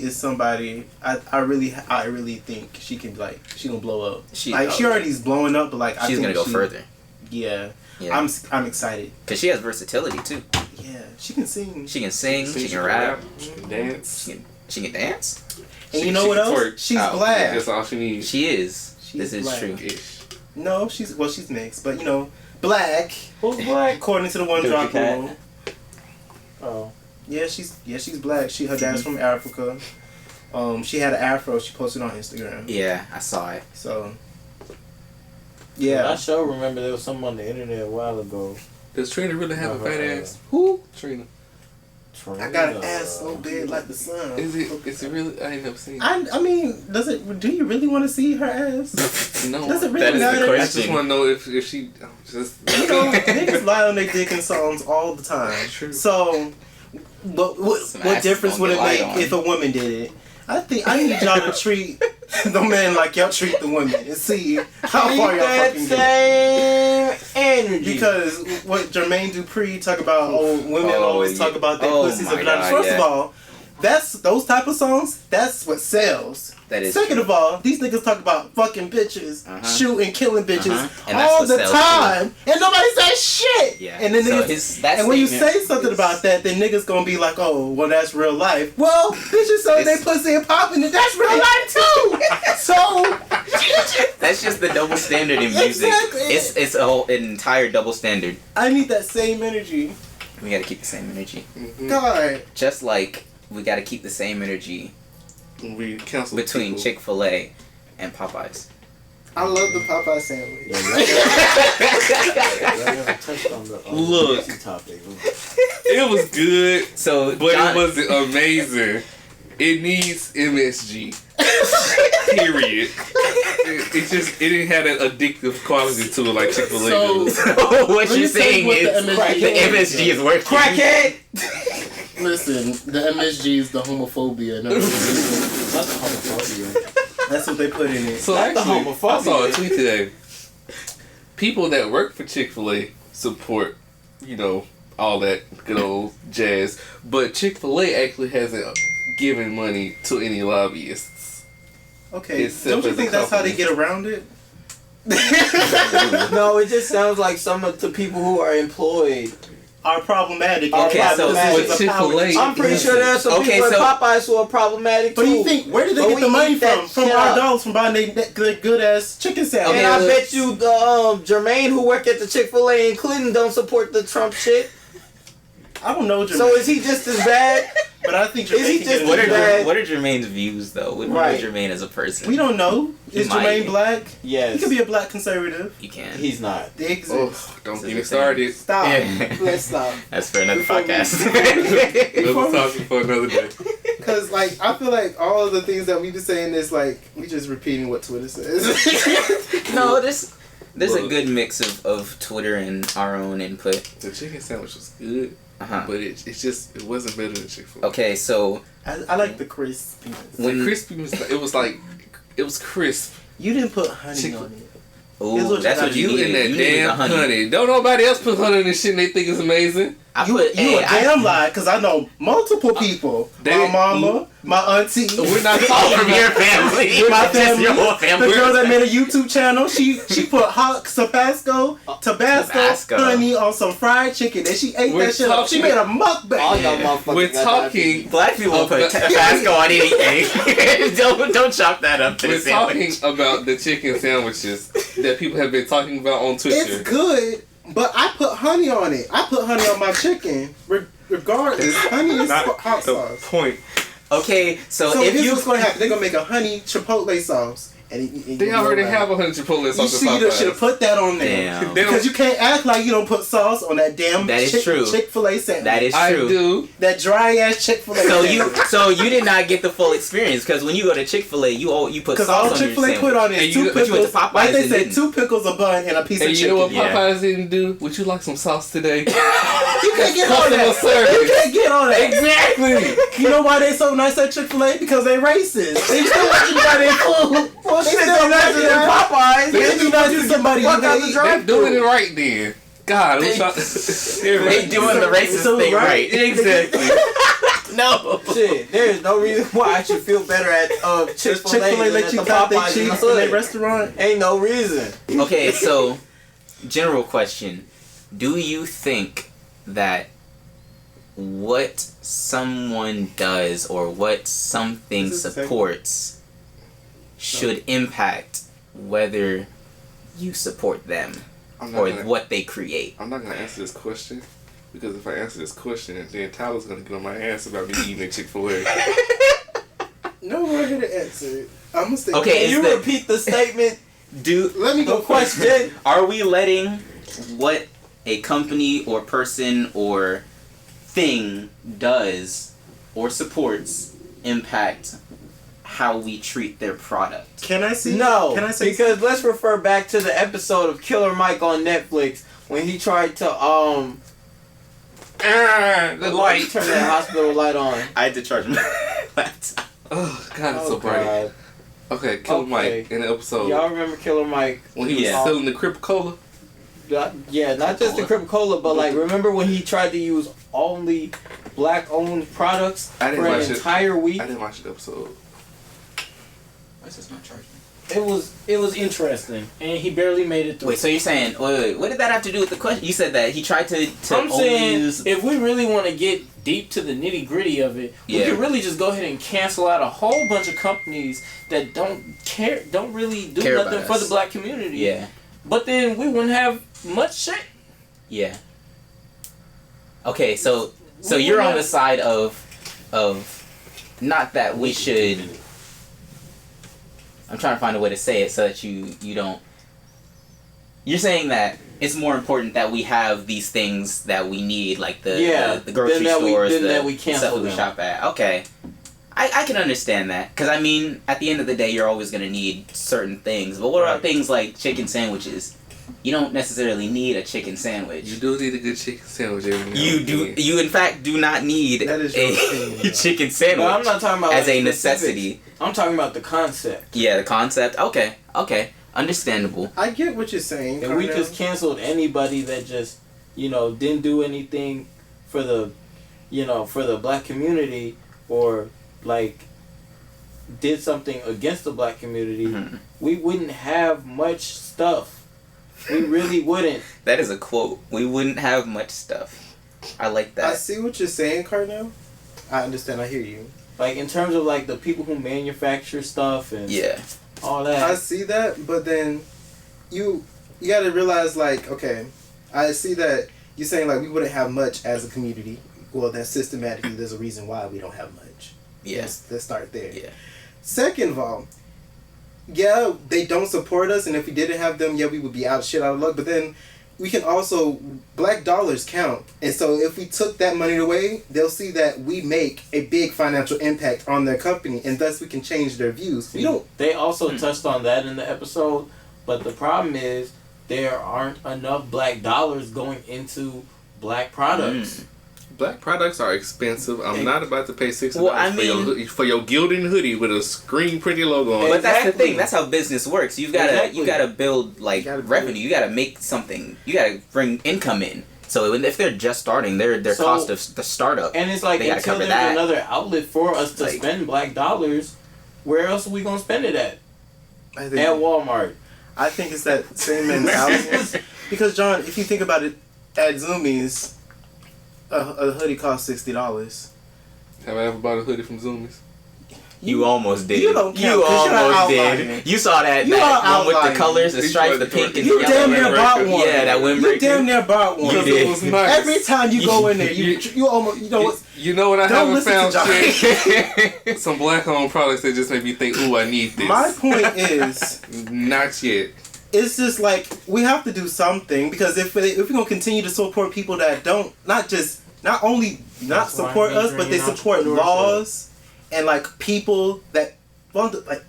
is somebody. I really think she can she gonna blow up. She already is blowing up, but like
she's gonna go further.
Yeah.
Yeah.
I'm excited.
Cause she has versatility too.
Yeah, she can sing.
She can sing. She can rap.
She can dance.
She can dance.
And you know what else?
Twerk.
She's black.
That's all she needs.
She is.
She's
this is
black.
true.
No, she's mixed, but you know, black.
Who's black?
According to the one
Doja
drop
Cat.
rule.
Oh.
Yeah, she's black. Her dad's from Africa. She had an afro. She posted on Instagram.
Yeah, I saw it.
So. Yeah.
I sure remember there was something on the internet a while ago.
Does Trina really have a fat ass? Who? Trina.
I got an ass so big like the sun.
Is it really? I ain't never seen it.
I mean, do you really want to see her ass?
No.
Does it really
That is the
matter?
I
question.
just want to know if she just.
You know, niggas lie on their dick in songs all the time.
True.
So, what difference would it make if a woman did it? I think I need y'all to treat the men like y'all treat the women and see how far y'all fucking get.
Same energy.
Because what Jermaine Dupri talk about, women always talk about their pussies and vaginas. First of all, that's those type of songs. That's what sells.
That is
Second
true.
of all, these niggas talk about fucking bitches, shooting, killing bitches
And that's
all
what
the
sells,
time, and nobody says shit.
Yeah.
And then
So
niggas,
that
and when you
statement
say something
is-
about that, then niggas gonna be like, oh, well, that's real life. Well, bitches say they pussy and popping, and that's real life too. So
That's just the double standard in music.
Exactly.
It's an entire double standard.
I need that same energy.
We gotta keep the same energy.
God.
Just like we gotta keep the same energy
We cancel
between
people.
Chick-Fil-A and Popeyes.
I love the Popeye sandwich.
Yeah, I never touched on the
Look,
topic.
it was good,
So,
but it wasn't amazing. It needs MSG. Period. It didn't have that addictive quality to it like Chick-fil-A does.
So what you're saying is the MSG is working.
Crackhead!
Listen, the MSG is the homophobia. No,
That's homophobia.
That's what they put in it.
So
That's
actually,
the homophobia.
I saw a tweet today. People that work for Chick-fil-A support, all that good old jazz. But Chick-fil-A actually hasn't given money to any lobbyists.
Okay,
Except
don't you
as a
think that's how they
company.
get around it?
No, it just sounds like some of the people who are employed.
Are problematic.
Okay, so
with Chick-fil-A,
I'm pretty sure there's some people at Popeyes who are problematic
But
too.
you think, where did they
But
get the
we
money
eat that
from? From
shit
our
up.
dollars, from buying their good ass chicken sandwich.
And I bet you the Jermaine who work at the Chick-fil-A in Clinton don't support the Trump shit.
I don't know Jermaine.
So is he just as bad?
But I think
Is
Jermaine
he
can
just
get
What
it
are
done.
what are Jermaine's views though? What
Right.
is Jermaine as a person?
We don't know.
He
Is
might.
Jermaine black?
Yes.
He could be a black conservative.
You can.
He's not.
They exist.
Oh, don't
This
get
is
me
the
started.
Stop.
Yeah.
Let's stop.
That's for another
Before we-
podcast.
We'll talk for another day.
Because, I feel like all of the things that we've been saying is, we just repeating what Twitter says.
No, there's a
Look.
good mix of Twitter and our own input.
The chicken sandwich was good,
Uh-huh.
but it wasn't better than Chick-fil-A.
Okay, so
I like the crispiness.
The crispiness, it was crisp.
You didn't put honey
Chicken-
on it.
ooh,
Here's what
that's
you
what
gotta
you
You
needed.
in that
You needed
damn
the
honey. Don't nobody else put honey in this shit and they think it's amazing.
I
You
put
a
I-
damn lie, because I know multiple people.
They-
My mama, my auntie.
We're not
all
talking
from your
about
family.
With my
Not just
family,
your whole
the
family.
girl that made a YouTube channel, she put hot Tabasco honey on some fried chicken, and she ate
We're
that shit up. She made a
All
mukbang.
y'all motherfuckers.
We're
got
talking.
Black people put
But-
Tabasco on anything. don't chop that up to the
We're talking
sandwich.
about the chicken sandwiches that people have been talking about on Twitter.
It's good, but I put honey on it. I put honey on my chicken. Regardless, honey is
Not
hot
the
sauce.
point.
Okay, so
So
if
here's
you
what's going to happen. They're going to make a honey chipotle sauce. And
They already have a honey chipotle
You
sauce.
should have put that on there.
Damn.
They don't-
Because you can't act like you don't put sauce on that damn
That is true.
Chick-fil-A sandwich.
that is
I
true.
do.
That dry ass Chick-fil-A
So you did not get the full experience because when you go to Chick-fil-A, you put
Because
sauce
all
on your
Chick-fil-A
sandwich.
put on
And
is
you-
two
but you went
pickles.
to Popeyes
Like they
and
said,
didn't.
2 pickles, a bun, and a piece
And
of
you
chicken.
know what
Yeah.
Popeyes didn't do? Would you like some sauce today?
You can't get on
Customer
that.
service.
You can't get on that.
Exactly.
You know why they so nice at Chick-fil-A? Because they racist. They still want you to buy their food.
Well,
They
shit,
still
they're
want
nicer
you
than
to-
Popeyes.
They do not do somebody
Fuck
who
out the
hate.
drive.
They're doing it right then. God,
They-
we try-
They doing the racist
So
thing
right.
right. Exactly. No.
Shit, there is no reason why I should feel better at Chick-fil-A
Chick-fil-A
than
let
at
you
the
cut their
Popeyes in the
cheeks in their
hood.
restaurant.
Ain't no reason.
Okay, so general question: do you think that what someone does or what something
This is the same.
supports should impact whether you support them
I'm
or
not gonna-
what they create?
I'm not gonna answer this question because if I answer this question, then Tyler's gonna get on my ass about me eating at Chick-fil-A.
No, we're here to answer it. I'm gonna stay.
Okay,
Can
is
you
the-
repeat the statement?
Let me
The
go first.
question.
Are we letting what a company or person or thing does or supports impact how we treat their product?
Can I see?
No,
Can I say?
because let's refer back to the episode of Killer Mike on Netflix when he tried to
The light.
turn that hospital light on.
I had to charge my laptop.
Oh God, it's so bright.
God.
Okay, Killer
Okay.
Mike in the episode
Y'all remember Killer Mike?
when he was
Yeah.
selling the Crip Cola.
Yeah, not just the Coca-Cola, but like remember when he tried to use only black-owned products
I didn't
for an
watch it.
entire week?
I didn't watch the episode.
Why is this not charging?
It was interesting, and he barely made it through.
Wait, so you're saying, wait, what did that have to do with the question? You said that he tried to
I'm
only
saying
use...
if we really want to get deep to the nitty gritty of it, we
Yeah.
could really just go ahead and cancel out a whole bunch of companies that don't really do
Care
nothing
about
for
us.
the black community.
Yeah,
But then we wouldn't have much shit.
yeah. Okay, so
We
you're on
wouldn't
the side of not that we should... I'm trying to find a way to say it so that you don't. You're saying that it's more important that we have these things that we need, like the grocery stores, the stuff that we shop at. Okay. I can understand that. Because, I mean, at the end of the day, you're always going to need certain things. But what about things like chicken sandwiches? You don't necessarily need a chicken sandwich.
You do need a good chicken sandwich every now
You
and
do.
then.
You, in fact, do not need a chicken sandwich
No, I'm not talking about
as
like
a necessity.
I'm talking about the concept.
Yeah, the concept. Okay. Understandable.
I get what you're saying.
And we just canceled anybody that just, didn't do anything for the black community or like did something against the black community.
Mm-hmm.
We wouldn't have much stuff. We really wouldn't.
That is a quote. We wouldn't have much stuff. I like that.
I see what you're saying, Cardinal. I understand. I hear you.
Like in terms of like the people who manufacture stuff and all that.
I see that, but then you got to realize like, okay, I see that you're saying like we wouldn't have much as a community. Well, then systematically there's a reason why we don't have much.
Yeah.
Let's start there.
Yeah.
Second of all, yeah, they don't support us, and if we didn't have them, yeah, we would be out of luck. But then we can also, black dollars count. And so if we took that money away, they'll see that we make a big financial impact on their company, and thus we can change their views.
They also touched on that in the episode, but the problem is there aren't enough black dollars going into black products.
Black products are expensive. I'm not about to pay $60 for your gilded hoodie with a screen printed logo on it.
But that's the thing. That's how business works. You gotta build revenue. You gotta make something. You gotta bring income in. So if they're just starting, their cost of the startup,
and it's like
they
until there's another outlet for us to spend black dollars, where else are we gonna spend it at? At Walmart.
I think it's that same mentality. Because John, if you think about it, at Zoomies, a hoodie costs $60.
Have I ever bought a hoodie from Zoomies?
You almost did.
You don't count.
You almost did. You saw that one with the colors, the stripes, the pink and the yellow.
You damn near bought one.
Yeah, that windbreaker.
You damn near bought one.
You did.
It was nice.
Every time you go in there, you almost,
You know what I
Don't
haven't found,
listen
Chick? Some black-owned products that just make me think, ooh, I need this.
My point is,
not yet.
it's just like we have to do something, because if we're gonna continue to support people that don't not only support us, but they support laws and like people that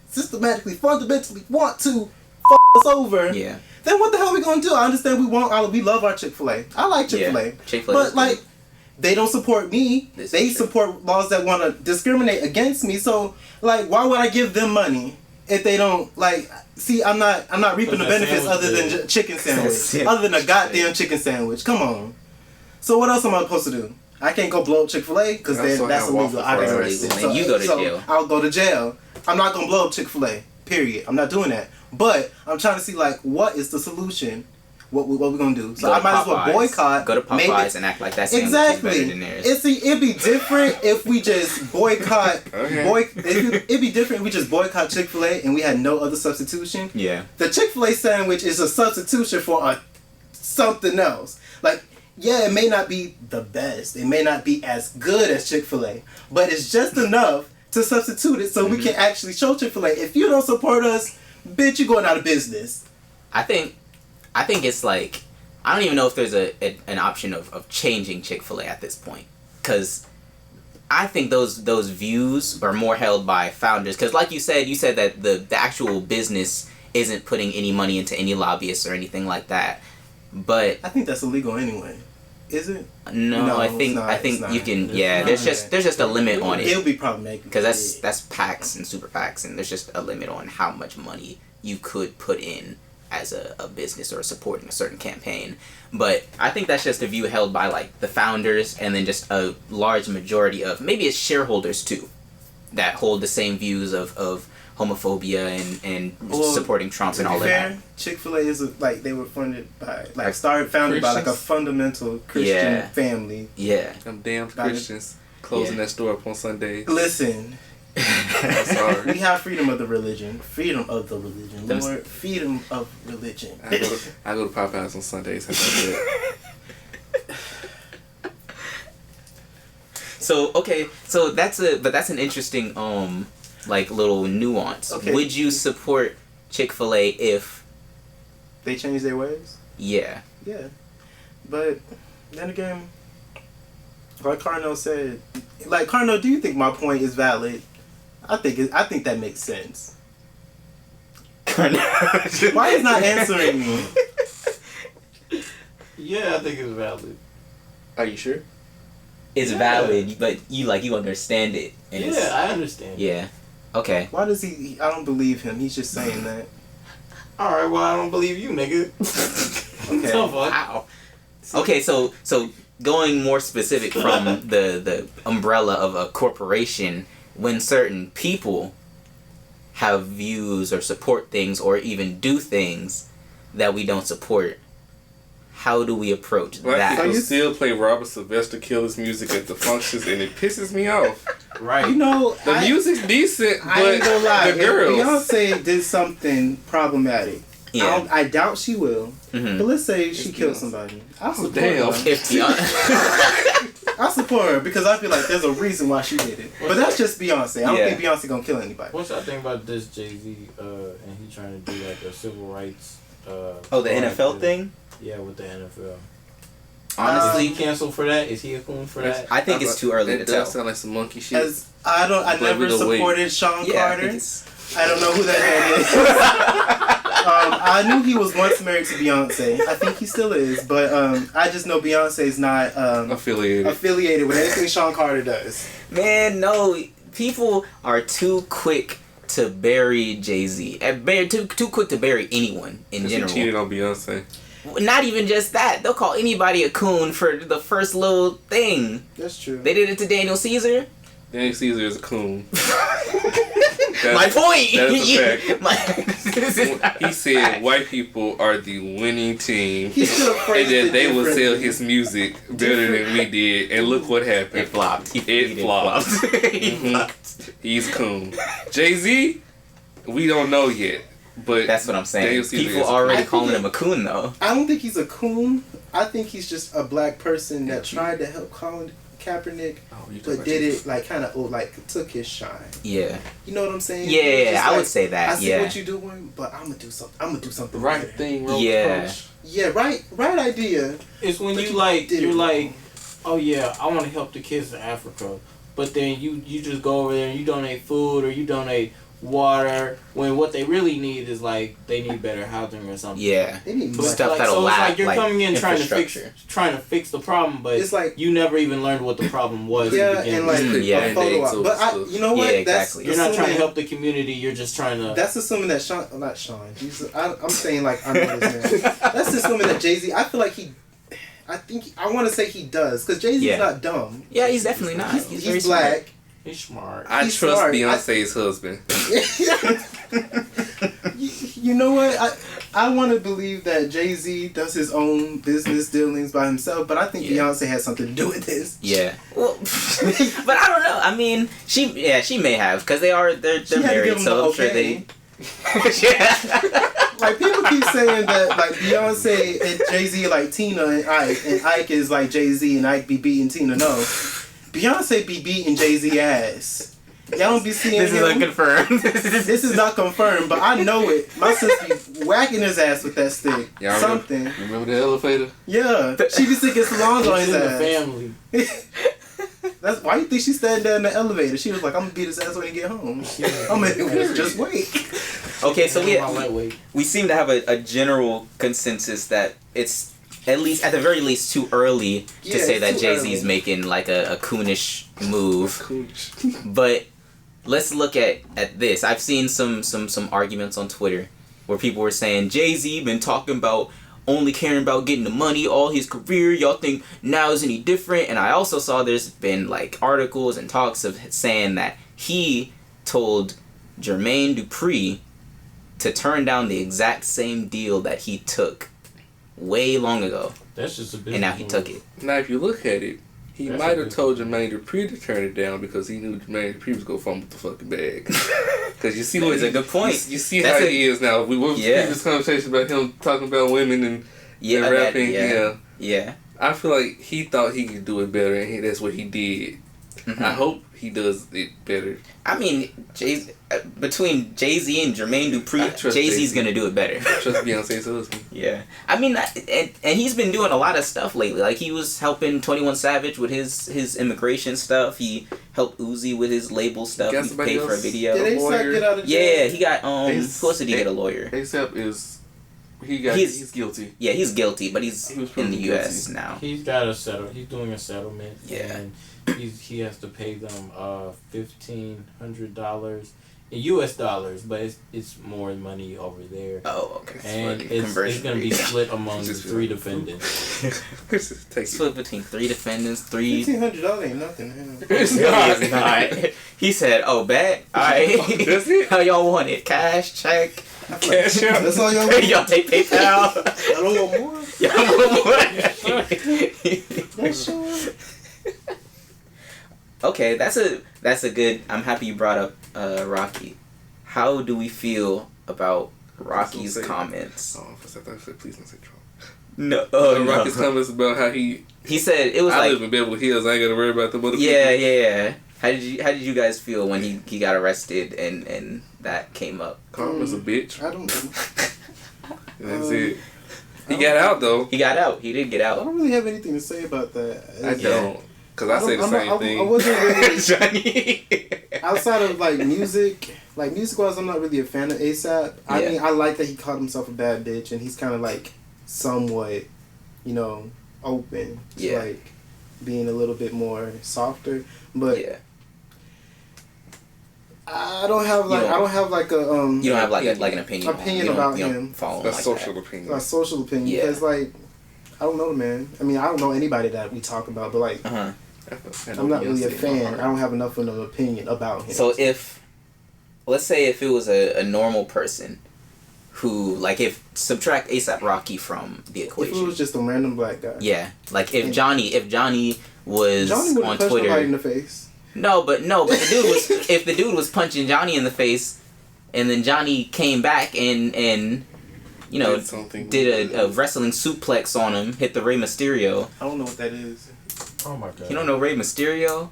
systematically, fundamentally want to us over.
Yeah.
Then what the hell are we gonna do? I understand we love our Chick-Fil-A. I like Chick-Fil-A.
Yeah. Chick-fil-A
but like, they don't support me. They support laws that want to discriminate against me. So like, why would I give them money if they don't like? See, I'm not reaping the benefits other than chicken sandwich, other than a goddamn chicken sandwich. Come on. So what else am I supposed to do? I can't go blow up Chick-fil-A because that's illegal.
You go to jail.
I'll go to jail. I'm not gonna blow up Chick-fil-A. Period. I'm not doing that. But I'm trying to see like, what is the solution? What we gonna do? So I might as well boycott.
Go to Popeyes and act like that's
exactly.
Better than theirs.
It'd be different if we just boycott. It'd be different if we just boycott Chick-fil-A and we had no other substitution.
Yeah.
The Chick-fil-A sandwich is a substitution for something else. Like, yeah, it may not be the best. It may not be as good as Chick-fil-A, but it's just enough to substitute it so we can actually show Chick-fil-A. If you don't support us, bitch, you're going out of business.
I think it's like, I don't even know if there's an option of changing Chick-fil-A at this point, because I think those views are more held by founders. Because like you said that the actual business isn't putting any money into any lobbyists or anything like that. But
I think that's illegal anyway. Is it?
No, I think you can. Yeah, there's just a limit on it.
It'll be problematic
because that's PACs and super PACs, and there's just a limit on how much money you could put in as a business or supporting a certain campaign. But I think that's just a view held by like the founders, and then just a large majority of maybe it's shareholders too that hold the same views of homophobia and supporting Trump and all of that.
Chick-fil-A is they were founded by founded by like a fundamental Christian family.
Yeah.
Them damn Christians closing that store up on Sundays.
Listen.
I'm sorry.
We have freedom of the religion. Freedom of the religion. Lord, freedom of religion.
I go to Popeyes on Sundays.
So that's an interesting like little nuance.
Okay.
Would you support Chick-fil-A if
they change their ways?
Yeah.
Yeah. But then again, like Carnell said, like Carnell, do you think my point is valid? I think that makes sense.
Carnell.
Why is not answering me?
Yeah, I think it's valid.
Are you sure?
It's valid, but you understand it. And
Yeah, I understand.
Yeah. Okay.
Why does he? I don't believe him. He's just saying that.
Alright, well, I don't believe you, nigga.
Okay.
Wow. Okay, so going more specific from the umbrella of a corporation, when certain people have views or support things or even do things that we don't support, how do we approach
Black
that?
people still play Robert Sylvester Killer's music at the functions, and it pisses me off.
Right.
You know,
The music's decent, but
I ain't gonna lie.
the girls.
If Beyonce did something problematic,
Yeah.
I doubt she will.
Mhm.
But let's say she
It's
killed
Beyonce.
somebody. I'll support
damn.
her.
If Beyonce,
I support her because I feel like there's a reason why she did it. But that's just Beyonce. I don't
Yeah.
think Beyonce gonna kill anybody.
What y'all think about this Jay-Z, and he trying to do like a civil rights,
oh, the NFL thing?
Yeah, with the NFL.
Honestly,
Is he canceled for that? Is he a coon for that?
I think it's too early to
That
tell.
does sound like some monkey shit.
As I
But
never
we'll wait.
supported Sean
Yeah, I
Carter.
think it's...
I don't know who that man is. I knew he was once married to Beyonce. I think he still is, but I just know Beyonce's not affiliated with anything Sean Carter does.
Man, no. People are too quick to bury Jay-Z. Too quick to bury anyone in general.
He cheated on Beyonce.
Not even just that. They'll call anybody a coon for the first little thing.
That's true.
They did it to Daniel Caesar.
Daniel Caesar is a coon.
My point.
That is a fact. He said white people are the winning team,
He should have
and
phrased
that
it
they will sell
differently.
his music better than we did. And look what happened.
It flopped.
It flopped.
He
Mhm.
flopped.
He's coon. Jay-Z, we don't know yet, but
That's what I'm saying.
Daniel Caesar
People
is a
already
coon.
calling him a coon, though.
I don't think he's a coon. I think he's just a black person that tried to help Colin Kaepernick, but did it like kind of took his shine.
Yeah.
You know what I'm saying?
Yeah,
Just
I would say that.
I see
Yeah.
what you're doing, but I'm gonna do something. I'm gonna do something
right
better.
thing, wrong
Yeah.
approach.
Yeah, right idea.
It's when
But
you
you
like,
did it
you're
wrong.
like, oh yeah, I want to help the kids in Africa, but then you just go over there and you donate food or you donate water when what they really need is like they need better housing or something.
Yeah.
They need
But
more.
Stuff
like,
that'll
so it's
last,
like you're
like,
coming in trying to
infrastructure.
fix the problem, but
It's like-
you never even learned what the problem was.
Yeah,
to begin
and
with.
like
Yeah.
a photo op. But you know what?
Yeah, exactly.
You're not trying to
assuming-
help the community. You're just trying to.
That's assuming that not Sean. Jesus, I'm saying like I know his name. That's assuming that Jay-Z. I feel like I want to say he does because Jay-Z's
Yeah.
not dumb.
Yeah, he's definitely not.
He's
very
black.
He's smart.
I
He's
trust
smart.
Beyonce's husband.
You know what? I want to believe that Jay-Z does his own business dealings by himself, but I think
Yeah.
Beyonce has something to do with this.
Yeah. Well, but I don't know. I mean, she may have because they're
She had to give
married,
him
so
the
I'm sure
okay.
they. Yeah.
Like people keep saying that like Beyonce and Jay-Z are like Tina and Ike is like Jay-Z and Ike be beating Tina. No, Beyonce be beating Jay-Z ass. Y'all don't be seeing
This is
him.
unconfirmed.
This is not confirmed, but I know it. My sister be whacking his ass with that stick.
Y'all
Something.
Remember the elevator?
Yeah, she be sticking salons on
It's
his
in the
ass.
family.
That's why you think she standing there in the elevator. She was like, "I'm gonna beat his ass when he get home." I'm gonna just wait.
Okay, so
My lightweight.
we seem to have a general consensus that it's at the very least too early to
Yeah,
say
it's
that
too
Jay-Z's
early.
making like a coonish move.
Cooch.
But let's look at this. I've seen some arguments on Twitter where people were saying Jay-Z been talking about only caring about getting the money all his career. Y'all think now is any different? And I also saw there's been like articles and talks of saying that he told Jermaine Dupri to turn down the exact same deal that he took way long ago,
That's just a business
and now he
move.
took it.
Now, if you look at it, he
That's
might
a
have
good
told Jermaine Dupri to turn it down because he knew Jermaine Dupri was gonna fumble the fucking bag. Because you see
That
what
is a good point.
You see
That's
how
a-
he is now. We were
Yeah.
previous conversation about him talking about women and
Yeah,
rapping.
yeah.
I feel like he thought he could do it better, and that's what he did. I hope he does it better.
I mean, between Jay-Z and Jermaine Dupri, Jay-Z's gonna do it better.
Trust Beyonce's husband.
Yeah. I mean, and he's been doing a lot of stuff lately. Like, he was helping 21 Savage with his immigration stuff. He helped Uzi with his label stuff. He paid for a video.
Did A$AP get out of jail?
Yeah, he got, who else did he get a lawyer?
A$AP he's guilty.
Yeah, he's guilty, but he's in the U.S.
guilty.
now.
He's got a settle. He's doing a settlement.
Yeah.
And he has to pay them $1,500 in U.S. dollars, but it's more money over there.
Oh, okay.
And it's going to be split among the 3 defendants.
Split between 3 defendants.
$1,500 ain't nothing.
It's not. He said, "Oh, bet. All right.
That's it.
How y'all want it? Cash, check."
Cash out. That's all y'all want.
Y'all take PayPal.
I don't want more.
Y'all want more.
That's sure.
Okay, that's a good. I'm happy you brought up Rocky. How do we feel about Rocky's comments?
Oh, I said, please don't say Trump.
No,
Rocky's comments about how he
said it was
I
like,
live in Beverly Hills. I ain't gotta worry about the motherfucker.
Yeah. How did you guys feel when he got arrested and that came up?
Karma's a bitch.
I don't know.
That's it. He got out though.
He got out. He did get
I
out.
don't really have anything to say about that.
I don't. Because I say the same thing.
I wasn't really...
Johnny.
Outside of, music-wise, I'm not really a fan of A$AP. I mean, I like that he called himself a bad bitch, and he's kind of, somewhat, open to, being a little bit more softer. But I don't have,
you don't have, an opinion
about him.
Follow
a
social
opinion.
A social opinion.
Yeah.
Because, I don't know the man. I mean, I don't know anybody that we talk about, but, I'm not really a fan. I don't have enough of an opinion about him.
So let's say if it was a normal person who, if subtract A$AP Rocky from the equation.
If it was just a random black guy.
Yeah. If Johnny was on Twitter.
Johnny in the face.
No, but the dude was, if the dude was punching Johnny in the face, and then Johnny came back and did a wrestling suplex on him, hit the Rey Mysterio.
I don't know what that is.
Oh my god.
You don't know Rey Mysterio?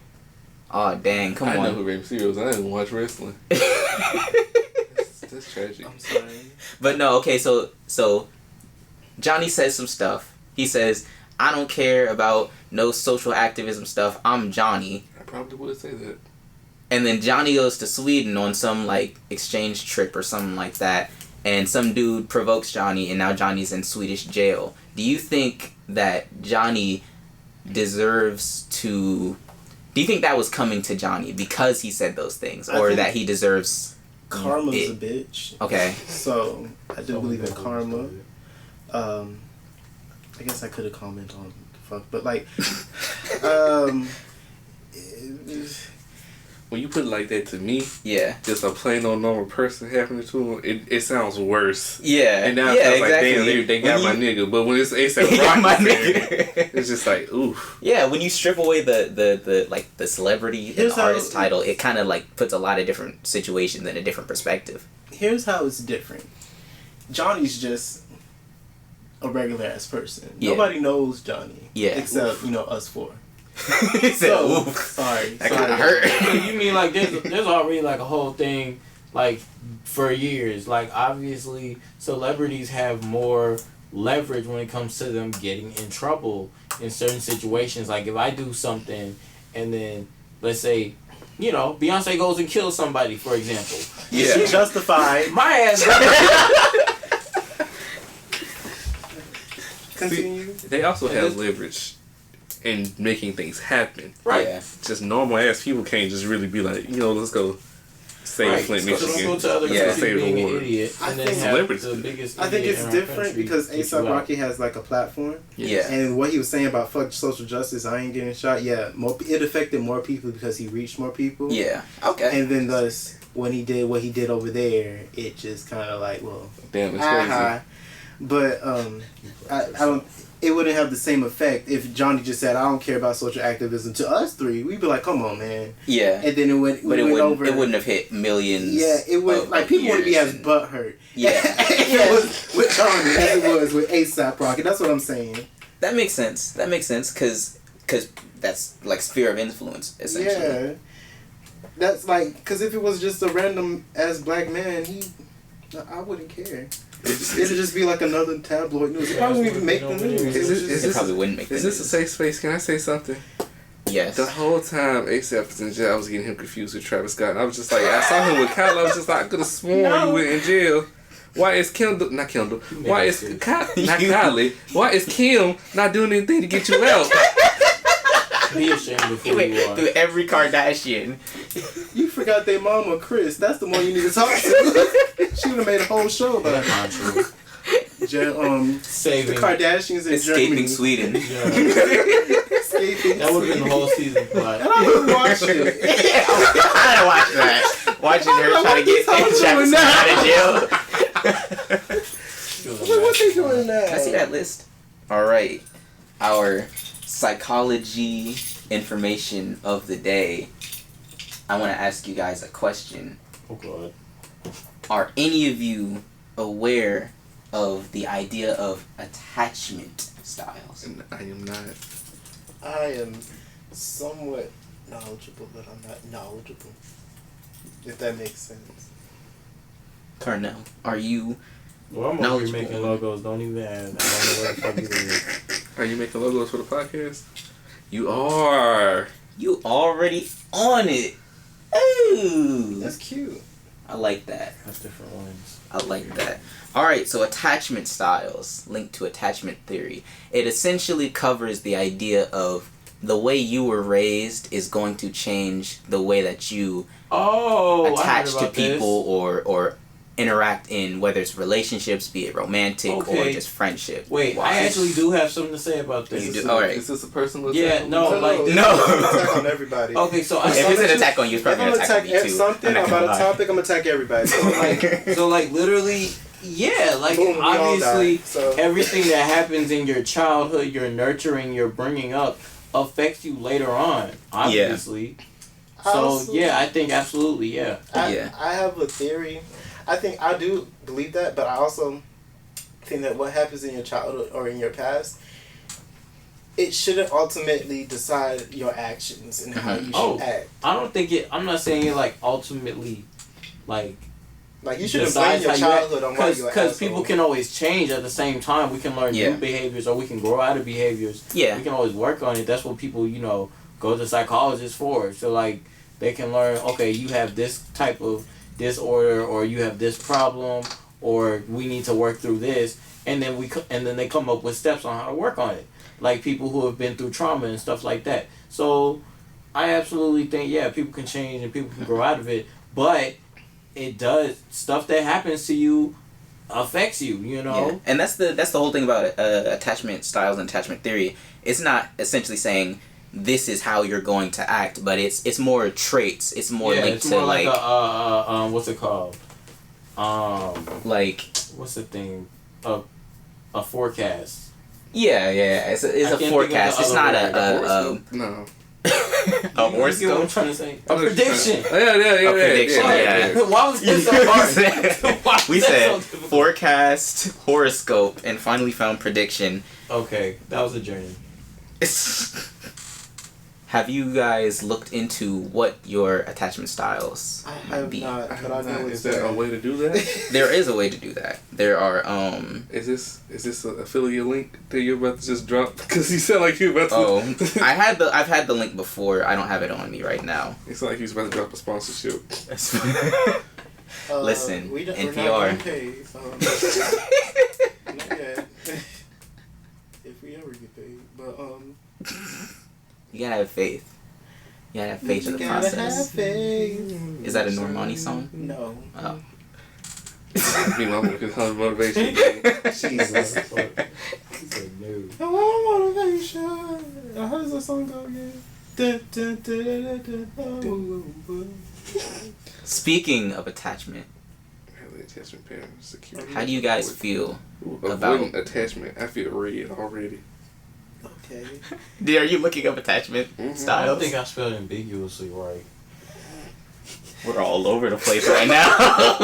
Oh dang, come on.
I know who Rey Mysterio is. I didn't even watch wrestling. That's tragic.
I'm sorry.
But no, okay, so Johnny says some stuff. He says, "I don't care about no social activism stuff. I'm Johnny."
I probably would say that.
And then Johnny goes to Sweden on some exchange trip or something like that. And some dude provokes Johnny, and now Johnny's in Swedish jail. Do you think that Johnny deserves to... Do you think that was coming to Johnny because he said those things? Or that he deserves...
Karma's a bitch.
Okay.
So, I do believe in karma. I guess I could have commented on the fuck, but
when you put it like that to me, just a plain old normal person happening to him, it sounds worse.
Yeah.
And now it sounds exactly. Damn, they got my nigga. But when it's A$AP Rocky, it's just oof.
Yeah, when you strip away the celebrity and the artist title, it kind of puts a lot of different situations in a different perspective.
Here's how it's different. Johnny's just a regular ass person. Yeah. Nobody knows Johnny. Yeah. Except, us four.
So,
sorry.
That kind of hurt.
So you mean there's already a whole thing for years. Obviously celebrities have more leverage when it comes to them getting in trouble in certain situations. If I do something and then let's say, Beyonce goes and kills somebody, for example.
Yeah. She justified.
My ass.
Continue.
They also have leverage in making things happen.
Right.
Yeah.
Just normal ass people can't just really be let's go save Flint, Michigan.
Go to other countries
save
being
the
an
war.
idiot.
I
And then
think
have the biggest
I think
idiot
it's
in our
different
country
because
kick
A$AP
you out.
Rocky has a platform.
Yeah.
And what he was saying about fuck social justice, I ain't getting shot. Yeah, it affected more people because he reached more people.
Yeah. Okay.
And then thus, when he did what he did over there, it just kind of
damn, it's crazy.
But I don't. It wouldn't have the same effect if Johnny just said, "I don't care about social activism." To us three, we'd be like, "Come on, man."
Yeah.
And then it went over.
It wouldn't have hit millions.
Yeah, it would. People wouldn't be as butthurt.
Yeah.
If it was with Johnny as it was with A$AP Rocky. That's what I'm saying.
That makes sense. Because because that's like sphere of influence essentially.
Yeah, that's like, because if it was just a random ass black man, I wouldn't care. It'd just be like another tabloid news. It probably wouldn't even make the news.
It probably wouldn't make the news.
Is this a safe space? Can I say something?
Yes.
The whole time A$AP was in jail, I was getting him confused with Travis Scott. And I was just like, I saw him with Kyle. I was just like, I could have sworn you were in jail. Why is not Kendall? Why is not Kylie? Why is Kim not doing anything to get you out?
Be ashamed before
Wait,
you are.
through every Kardashian.
You forgot their mama, Chris. That's the one you need to talk to. She would have made a whole show about it.
Saving
the Kardashians in
Escaping
Germany.
Sweden.
Yeah.
Escaping
That would have been the whole season plot.
And I didn't watch it.
I didn't watch that. Watching her trying to get Travis Scott out of jail.
What they doing now?
Can I see that list? Alright. Our psychology information of the day. I want to ask you guys a question.
Oh God.
Are any of you aware of the idea of attachment styles?
I am not.
I am somewhat knowledgeable, but I'm not knowledgeable. If that makes sense.
Carnell, are you
Well, I'm over here making logos. Don't even ask. I don't know what the fuck you doing.
Are you making logos for the podcast? You are.
You already on it. Ooh.
That's cute.
I like that.
That's different ones.
I like that. Alright, so attachment styles, linked to attachment theory. It essentially covers the idea of the way you were raised is going to change the way that you attach to people or interact in, whether it's relationships, be it romantic or just friendship.
Wait, I actually do have something to say about this.
You do? Alright.
Is this a personal
Yeah,
attack?
no, like...
No. Attack on everybody.
Okay, so
if it's an attack on you, it's probably an
If I'm
attack on me
attack
too.
something about a topic, I'm gonna attack everybody.
So like literally, yeah, like
Boom, we all
obviously
die, so.
everything that happens in your childhood, your nurturing, your bringing up affects you later on, obviously.
Yeah.
So yeah, I think absolutely, yeah.
I have a theory. I think I do believe that, but I also think that what happens in your childhood or in your past, it shouldn't ultimately decide your actions and how you should act.
I don't think it. I'm not saying it like ultimately, like
you shouldn't blame your childhood on why you're
because people can always change at the same time. We can learn new behaviors or we can grow out of behaviors.
Yeah,
we can always work on it. That's what people go to psychologists for. So like they can learn. Okay, you have this type of disorder or you have this problem or we need to work through this, and then they come up with steps on how to work on it, like people who have been through trauma and stuff like that. So I absolutely think people can change and people can grow out of it, but it does, stuff that happens to you affects you,
and that's the whole thing about attachment styles and attachment theory. It's not essentially saying this is how you're going to act, but it's more traits. It's more linked
it's
to
more like a what's it called?
Like
what's the thing? A forecast.
Yeah. It's a forecast. It's not
no.
A horoscope.
You know what I'm trying to say? A prediction.
Yeah.
A prediction. Yeah.
Why was this so hard?
We said forecast, horoscope, and finally found prediction.
Okay, that was a journey.
Have you guys looked into what your attachment styles might be?
Not, but I know
is there a way to do that?
There is a way to do that. There are
Is this an affiliate link that you're about to just drop? Because you sound like you're about to.
I've had the link before. I don't have it on me right now.
It's like he's about to drop a sponsorship.
Listen,
we're
NPR.
not paid, not yet. If we ever get paid, but
You gotta have faith. You gotta have faith in the process.
Have faith.
Is that a Normani song?
No.
Oh.
Be my motivation.
Jesus. I want motivation. How does that song go again?
Speaking of attachment, how do you guys feel about
attachment? I feel red already.
Okay.
Are you looking up attachment styles?
I don't think I spelled ambiguously right.
We're all over the place right now.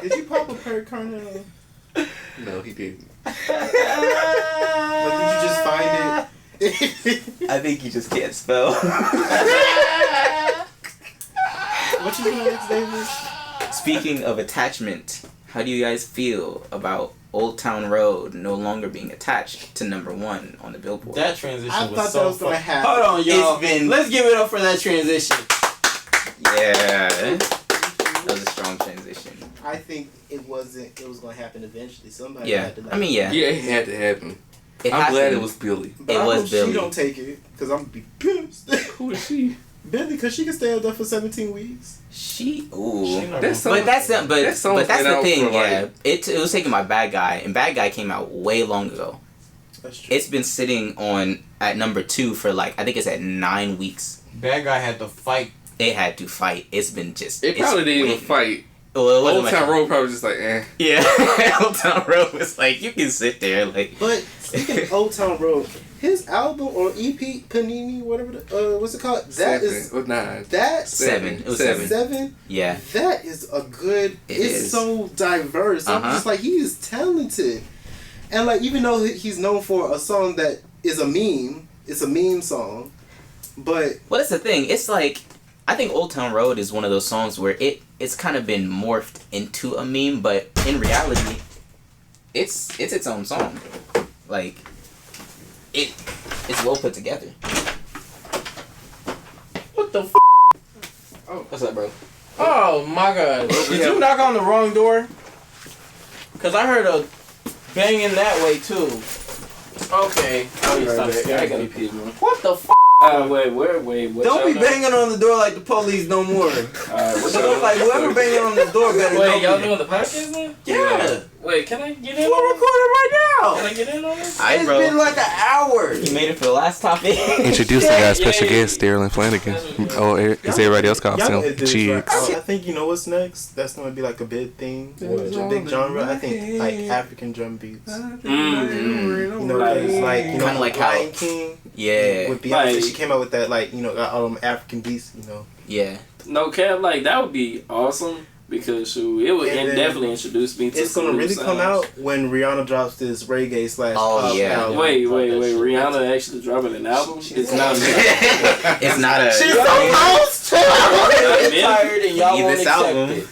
Did you pop a Perry Carnell?
No, he didn't.
But did you just find it
I think you just can't spell.
What you doing next, David?
Speaking of attachment, how do you guys feel about Old Town Road no longer being attached to #1 on the Billboard?
That transition
I
was
thought
so
that was gonna happen.
Hold on, y'all.
It's been-
Let's give it up for that transition.
Yeah. That was a strong transition.
I think it was gonna happen eventually. Somebody
Yeah.
had to.
I mean, yeah.
Yeah, it had to happen.
It
I'm
has
glad
to.
it was Billie.
But
It
I
was
hope
Billie.
she don't take it, because I'm gonna be pissed.
Who is she?
Billie, because she can stay up there for 17 weeks.
Ooh.
That song-
But that's the
that song's
but that's
been
the
out
thing.
for,
Yeah,
like-
it was taken by Bad Guy, and Bad Guy came out way long ago.
That's true.
It's been sitting at #2 for like, I think it's at 9 weeks.
Bad Guy had to fight.
It had to fight. It's been just.
It probably didn't even
waiting.
fight.
Well, it wasn't
Old
much-
Town Road probably just like, eh.
Yeah, Old Town Road was like, you can sit there like.
But speaking of Old Town Road, his album or EP, Panini, whatever, what's it called? That
7
is
or 9.
that
7. It was 7.
7.
Yeah.
That is a good.
It
it's
is.
so diverse. I'm just like, he is talented, and like even though he's known for a song that is a meme, it's a meme song, but
Well, that's the thing. It's like, I think Old Town Road is one of those songs where it's kind of been morphed into a meme, but in reality, it's its own song. Like, it's well put together.
What the f?
Oh, what's up, bro?
Oh my god. Did you knock on the wrong door? Because I heard a banging that way too. Okay.
I gotta pee, man.
What the f?
Wait.
Don't be banging on the door like the police no more.
What's
Look like whoever banging on the door better
Wait, y'all
know.
doing the podcast then?
Yeah.
Wait, can I get in
We're
on this?
recording right now.
Can I get in on this?
Alright,
It's
bro.
been like an hour.
You made it for the last topic.
Introducing our special
Yay.
guest, Sterling Flanagan. Oh, is everybody else called
y'all know
him?
it is,
Jiggs.
right? I think you know what's next. That's gonna be like a big thing, a big genre. I think like African drum beats. You know, it's like
Kinda like how-
Lion King.
Yeah.
With Beyonce,
Like-
she came out with that African beats. You know.
Yeah.
No cap, like that would be awesome because shoot, it would
And then
definitely introduce me to
It's
some
gonna
new
really come
sounds.
out when Rihanna drops this reggae /
Oh,
pop
yeah.
album.
Wait, Rihanna actually dropping an album? It's not
It's not a.
She's supposed to.
I'm
man.
tired and y'all
Need
won't
this
accept
album.
it.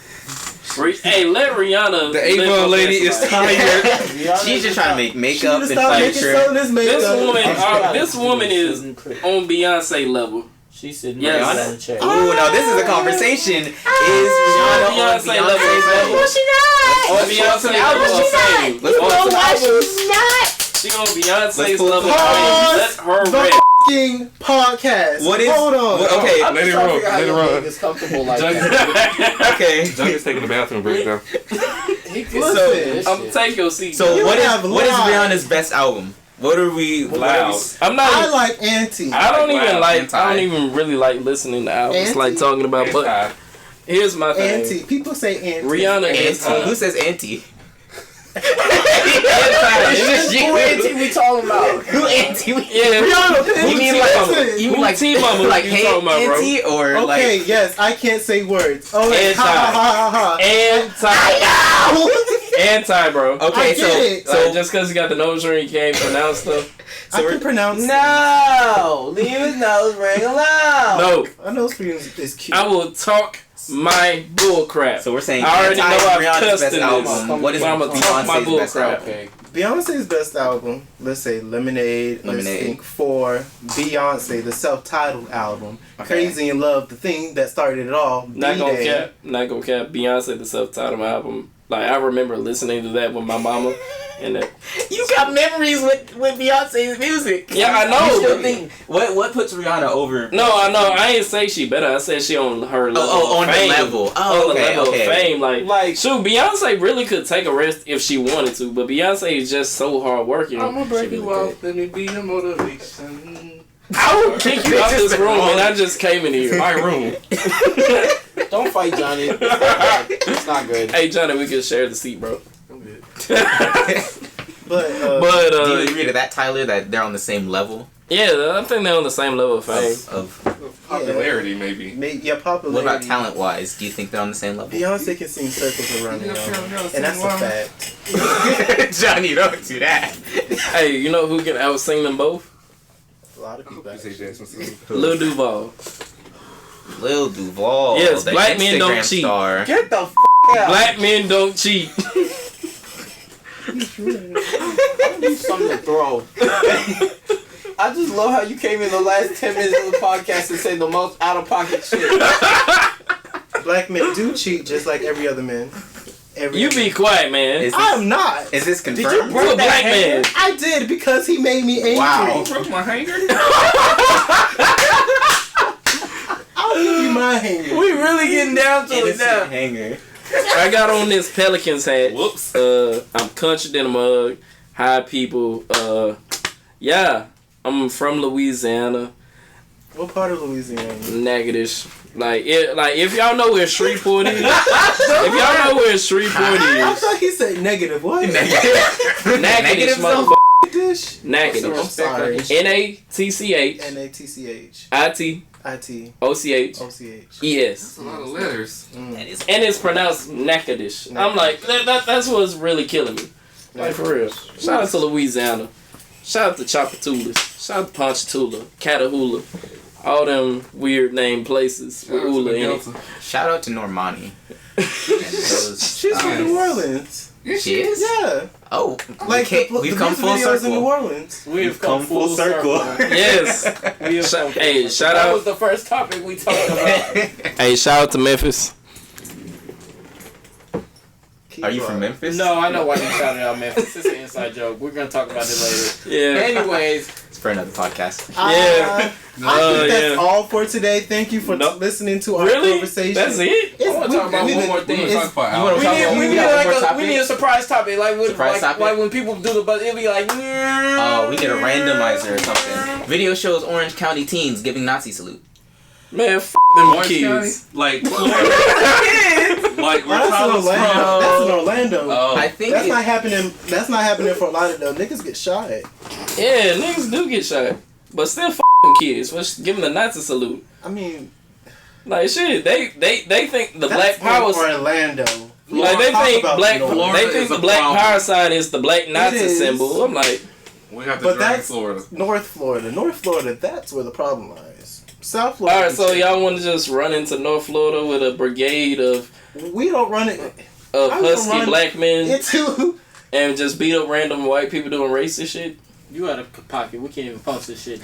Hey, let Rihanna.
The
live
Avon
her
lady
best
is
life.
tired.
Rihanna
She's just trying to make
She
makeup
need
and
to stop making
furniture.
some of this makeup.
This woman is on Beyonce level.
She's sitting
Yes.
right on the chair.
Ooh, now this is a conversation. Is Rihanna on
Beyonce
Beyonce's
level.
level?
On Beyonce level of fame.
Let's pull up some albums.
She on Beyonce's
Let's pull up
level of
some
fame. Let her
The
rip.
f***ing podcast.
What is?
Hold on.
Okay.
Let it run. Let it run.
It's comfortable like
Jug
that.
Okay.
is taking the bathroom break now.
Listen.
Take your seat.
So
You
what
have
is
lied.
Rihanna's best album? What are we?
Loud. I'm not.
I like Auntie.
I don't
Wow,
even like.
anti.
I don't even really like listening to albums.
Anti.
Like talking about. But here's my thing.
Auntie. People say Auntie.
Rihanna is.
Auntie. Who says auntie?
It's just
Who auntie we talking about?
Who auntie?
Yeah.
Rihanna,
You mean like
T-Mama?
like
you
hey
talking about, bro?
auntie or
Okay,
like?
yes, I can't say words. Okay,
Anti.
ha ha ha ha
Anti, bro.
Okay,
I get it.
So just because you got the nose ring, you can't pronounce stuff.
I can pronounce.
No, leave his nose ring alone.
No,
I know Sweden is cute.
I will talk my bull crap.
So we're saying
I already know I've
Rihanna's
cussed
best
in
album.
this.
What is
But I'ma talk my
Beyonce's
bull
best
crap.
album?
Okay.
Beyonce's best album, let's say Lemonade. Let's think 4. Beyonce, the self-titled album.
Okay.
Crazy in Love, the thing that started it all.
Not gonna
B-Day.
cap. Not gonna cap. Beyonce, the self-titled album. Like I remember listening to that with my mama, and that.
You got memories with Beyonce's music.
Yeah, I know.
You still think what puts Rihanna over?
No, I know. I ain't say she better. I said she on her level.
on
of
the
fame.
level. Oh,
on the
okay,
level
okay.
of fame. Like, shoot, Beyonce really could take a rest if she wanted to, but Beyonce is just so hard working.
I'ma break you off. Let me be your motivation.
I will kick you out this room, and I just came in here.
My room.
Don't fight Johnny. It's not good.
Hey, Johnny, we can share the seat, bro.
I'm good.
But
Do you agree to that, Tyler? That they're on the same level
yeah, I think they're on the same level of fame.
of
Popularity, maybe.
popularity.
what about talent wise? Do you think they're on the same level?
Beyonce can sing circles around the album, and that's a fact.
Johnny, don't do that.
Hey, you know who can out sing them both?
lot of people.
You say Jasmine Sullivan.
Lil Duval.
Lil Duval.
Yes,
the
black men don't
Instagram
cheat.
star.
Get the out.
Black men don't cheat.
I need something to throw. I just love how you came in the last 10 minutes of the podcast and say the most out of pocket shit.
Black men do cheat just like every other man.
You be quiet, man.
I'm not.
Is this confirmed?
Did you break
You're a black
hanger?
man.
I did because he made me angry.
Wow.
Broke my hanger.
I'll give you my hanger.
We really getting down to it
Innocent
now.
hanger.
I got on this Pelicans hat.
Whoops.
I'm country in a mug. Hi, people. Yeah, I'm from Louisiana.
What part of Louisiana?
Natchitoches. Like if y'all know where Shreveport is. If y'all know where Shreveport
I
is.
thought he said negative. What?
Natchitoches, motherfucker.
Dish?
Natchitoches.
I'm sorry.
Natchich.
Natchich.
Itoch. Yes.
That's a lot of letters.
And it's pronounced Natchitoches. I'm like, that's what's really killing me. Like, for real. Shout out to Louisiana. Shout out to Chapatoulas. Shout out to Ponchatoula. Catahoula. All them weird named places with Ula in it.
Shout out to Normani.
She's from New Orleans.
She is?
Yeah.
Oh,
Like
we've come full circle.
in New Orleans.
We've come full circle.
Yes. Hey, shout
That
out.
was the first topic we talked about.
Hey, shout out to Memphis.
Are you from Memphis?
No, I know why you shouted out Memphis. It's an inside joke. We're going to talk about it later.
Yeah.
Anyways.
It's for another podcast.
I think that's all for today. Thank you for listening to our conversation.
That's it?
I want to talk about one more thing. We need a surprise topic. Like when people do the buzz, it'll be like...
Oh, we need a randomizer or something. Video shows Orange County teens giving Nazi salute.
Man, them
Orange
kids.
County? Like, like where
That's in
Tyler's from.
Orlando. That's in Orlando.
Oh.
I think
That's not happening. That's not happening for a lot of them. Niggas get shot.
Yeah, niggas do get shot. But still them kids. Let's give them the Nazi salute.
I mean,
like, shit, they think the black power...
Orlando.
Like, they think the black power sign is the black Nazi symbol. I'm like...
We have to
but
drag
that's
Florida.
North Florida, that's where the problem lies. South Florida.
Alright, so y'all want to just run into North Florida with a brigade of...
We don't run it...
Of husky black men
into...
and just beat up random white people doing racist shit?
You out of pocket. We can't even post this shit.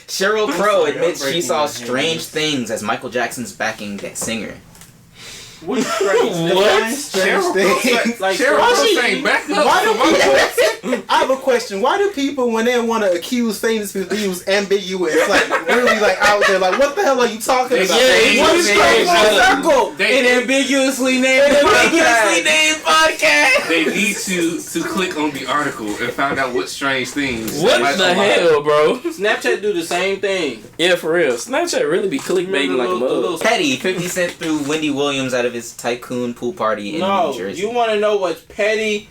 Sheryl Crow admits she saw strange things as Michael Jackson's backing singer.
What? Cheryl
saying back up.
I have a question. Why do people, when they want to accuse famous people, they use ambiguous, like really like out there? Like, what the hell are you talking about?
An ambiguously named podcast.
They need to click on the article and find out what strange things.
What the hell, bro?
Snapchat do the same thing.
Yeah, for real. Snapchat really be clickbaiting like a mother.
Petty, 50 Cent threw Wendy Williams out of his tycoon pool party in New Jersey.
You want to know what's petty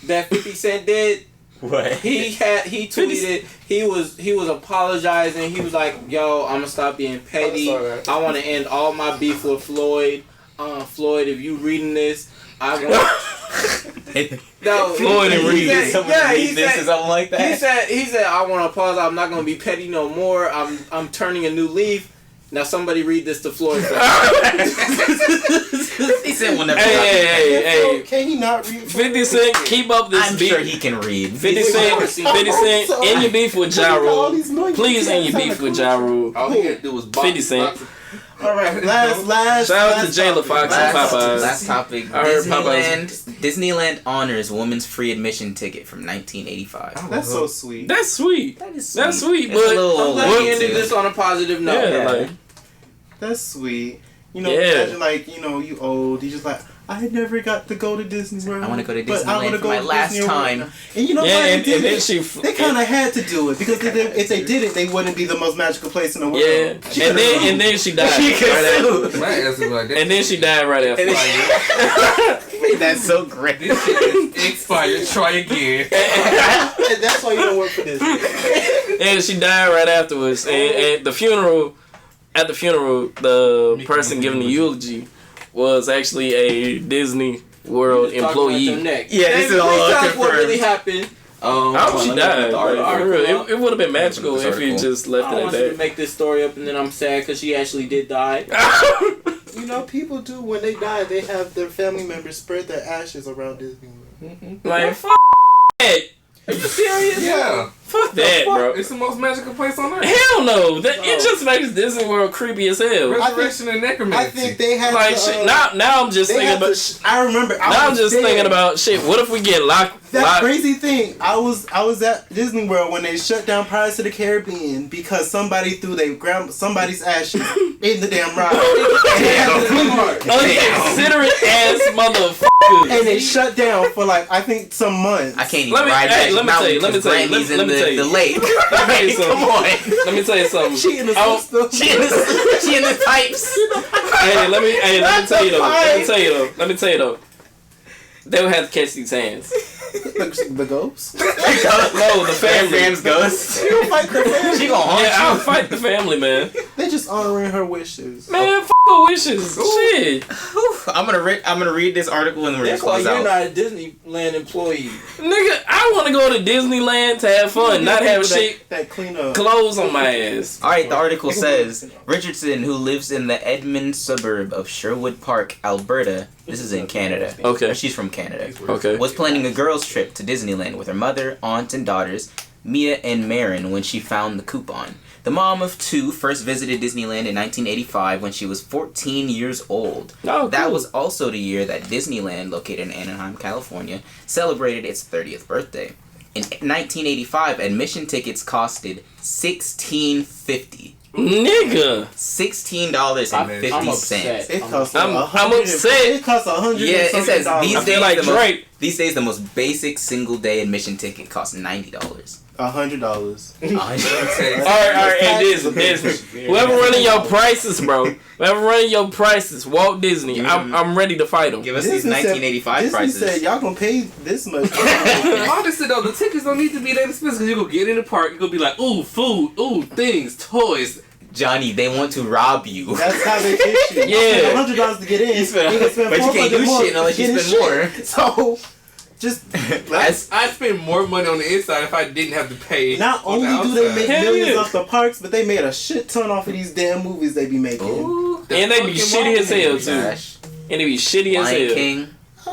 that 50 Cent did?
What?
He tweeted he was apologizing. He was like, "Yo, I'm gonna stop being petty. I want to end all my beef with Floyd. Floyd, if you reading this, I want." No,
Floyd and Reed.
He said,
something like that.
He said, I want to apologize. I'm not gonna be petty no more. I'm turning a new leaf. Now somebody read this to Floyd.
50 Cent will never.
Hey.
Can he not read?
50 Cent, keep up this
I'm
beef.
sure he can read.
50 Cent, end your beef with Ja Rule. Please end your beef with Ja Rule.
All he had to do was box.
50 Cent.
All right, last.
Shout out to Jayla Fox and Popeyes.
Last topic.
I heard
Disneyland honors woman's free admission ticket from 1985.
That's so sweet.
That's sweet.
That is sweet.
That's sweet,
It's a
but
little
I'm glad we ended this on a positive note.
yeah, like
That's sweet. You know,
Yeah.
imagine like, you know, you old, you just like, I never got to go to Disney World.
I want to go to
but I wanna
Disneyland for my
to
last
Disney World.
time.
And you know
yeah,
why
and
they did
then
it?
she
They kind of had to do it because if they did it, they wouldn't be the most magical place in the world.
yeah, and then she died.
She can
right
sue.
after.
My ass is like that.
And then she died right after.
That's so great.
This shit is expired. Try again.
And that's why you don't work for Disney.
And she died right afterwards. And the funeral, at the funeral, the person giving the eulogy was actually a Disney World employee.
Yeah, this is all
what
confirmed.
really happened.
I hope she died. It would have been magical if he just left it
I
at
want you to
that.
make this story up, and then I'm sad because she actually did die.
You know, people do when they die. They have their family members spread their ashes around Disney World.
Like fuck that.
Are you serious?
Yeah.
Fuck that, bro.
It's the most magical place on earth.
Hell no. It just makes Disney World creepy as hell.
Resurrection and necromancy.
I think they had
Like
to,
shit. Now I'm just thinking about.
I remember.
Now I'm just thinking about shit. What if we get locked?
That crazy thing. I was at Disney World when they shut down Pirates of the Caribbean because somebody threw somebody's ashes in the damn ride.
Inconsiderate ass motherfuckers.
And they shut down for like I think some months.
I can't even ride that mountain because Granny's in the lake. Come on.
Let me tell you something.
She in the
She in the pipes.
Let me tell you though. They would have to catch these hands.
The ghost?
No, the family.
Sam's ghost.
You don't fight the family.
She gonna haunt you.
I'll fight the family, man.
They just honoring her wishes.
Man, her wishes. Shit.
I'm gonna read this article and we're
That's
gonna
why
close
you're
out.
Oh.
not a Disneyland employee.
Nigga, I want to go to Disneyland to have fun, not have shit
that clean up
clothes on my ass.
Alright, the article says Richardson, who lives in the Edmond suburb of Sherwood Park, Alberta, this is in Canada.
Okay.
She's from Canada.
Okay.
Was planning a girls' trip to Disneyland with her mother, aunt, and daughters, Mia and Marin, when she found the coupon. The mom of two first visited Disneyland in 1985 when she was 14 years old.
Oh,
That
cool.
was also the year that Disneyland, located in Anaheim, California, celebrated its 30th birthday. In 1985, admission tickets costed $16.50.
Nigga.
$16.50.
I'm upset.
It costs
I'm
$100.
upset.
It costs $100.
Yeah, it says
I feel like Drake.
these days the most basic single day admission ticket costs $90.
$100.
Alright, hey, Disney. Whoever running your prices, bro. Whoever running your prices, Walt Disney. I'm ready to fight them.
Give us these 1985 prices.
Disney said y'all gonna pay this much.
Honestly though, the tickets don't need to be that expensive because you gonna get in the park, you gonna be like, ooh, food, ooh, things, toys.
Johnny, they want to rob you.
That's how they get you.
Yeah.
$100 to get in. You can spend
but you can't do
more
shit unless you
getting
spend more.
shit. So, just
I'd spend more money on the inside if I didn't have to pay.
not
on the
only do they make
outside.
millions off the parks, but they made a shit ton off of these damn movies they be making.
Ooh,
And they be shitty as hell, too.
Gosh.
And they be shitty as
Lion
hell.
King.
I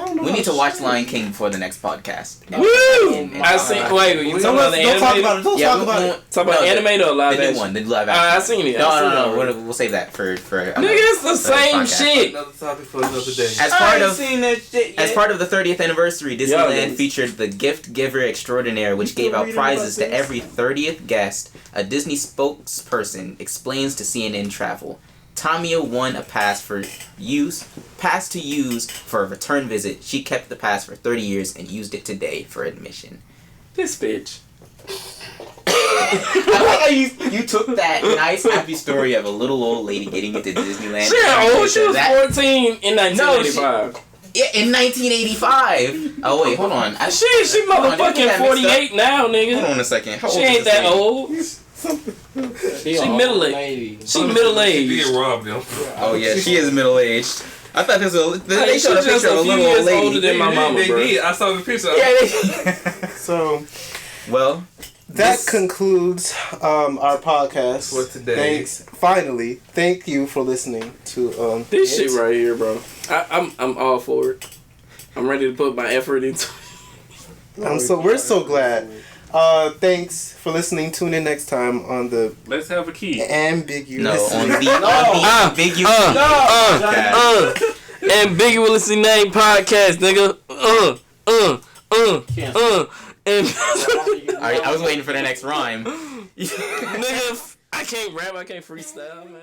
don't know
We need to
about
watch
shit.
Lion King before the next podcast.
Woo! I seen. Wait, you talking about the
Don't talk
animated?
about it. Don't talk about it.
Talk about animated or live
The new
action?
one, the live
I
action.
seen it.
No. We'll save that for
Nigga, it's the same
podcast.
shit.
Another topic for another day.
As
I
part
ain't
of
seen that shit yet.
As part of the 30th anniversary,
Yeah,
Disneyland
it is.
featured the Gift Giver Extraordinaire, which gave out prizes to every 30th guest. A Disney spokesperson explains to CNN Travel. Tamia won a pass to use for a return visit. She kept the pass for 30 years and used it today for admission.
This bitch.
I like how you took that nice happy story of a little old lady getting into Disneyland.
She old. She was
That-
14 in 1985.
Yeah, in 1985. Oh wait, hold on.
She
Hold on, did I get
motherfucking
that mixed
48 now,
Hold
nigga.
on a second. How
She
old is
ain't
this
that
lady?
old.
She
She
an
middle
old
aged.
lady.
She middle
She
aged.
did rob them.
Oh yeah, she is middle aged. I thought this was they
She
showed a
just
picture of
a
a
few
little
years
old lady.
older than my mama,
They
bro.
did. I saw the picture.
Yeah,
So,
well,
that concludes our podcast
For today.
Thanks. Finally, thank you for listening to
This
it.
shit right here, bro. I'm all for it. I'm ready to put my effort into it.
We're so glad. Thanks for listening. Tune in next time on the
Let's have a key.
Ambiguous.
no, on the ambiguous.
Ambiguously Named Podcast, nigga.
I was waiting for the next rhyme.
Nigga, I can't rap, I can't freestyle, man.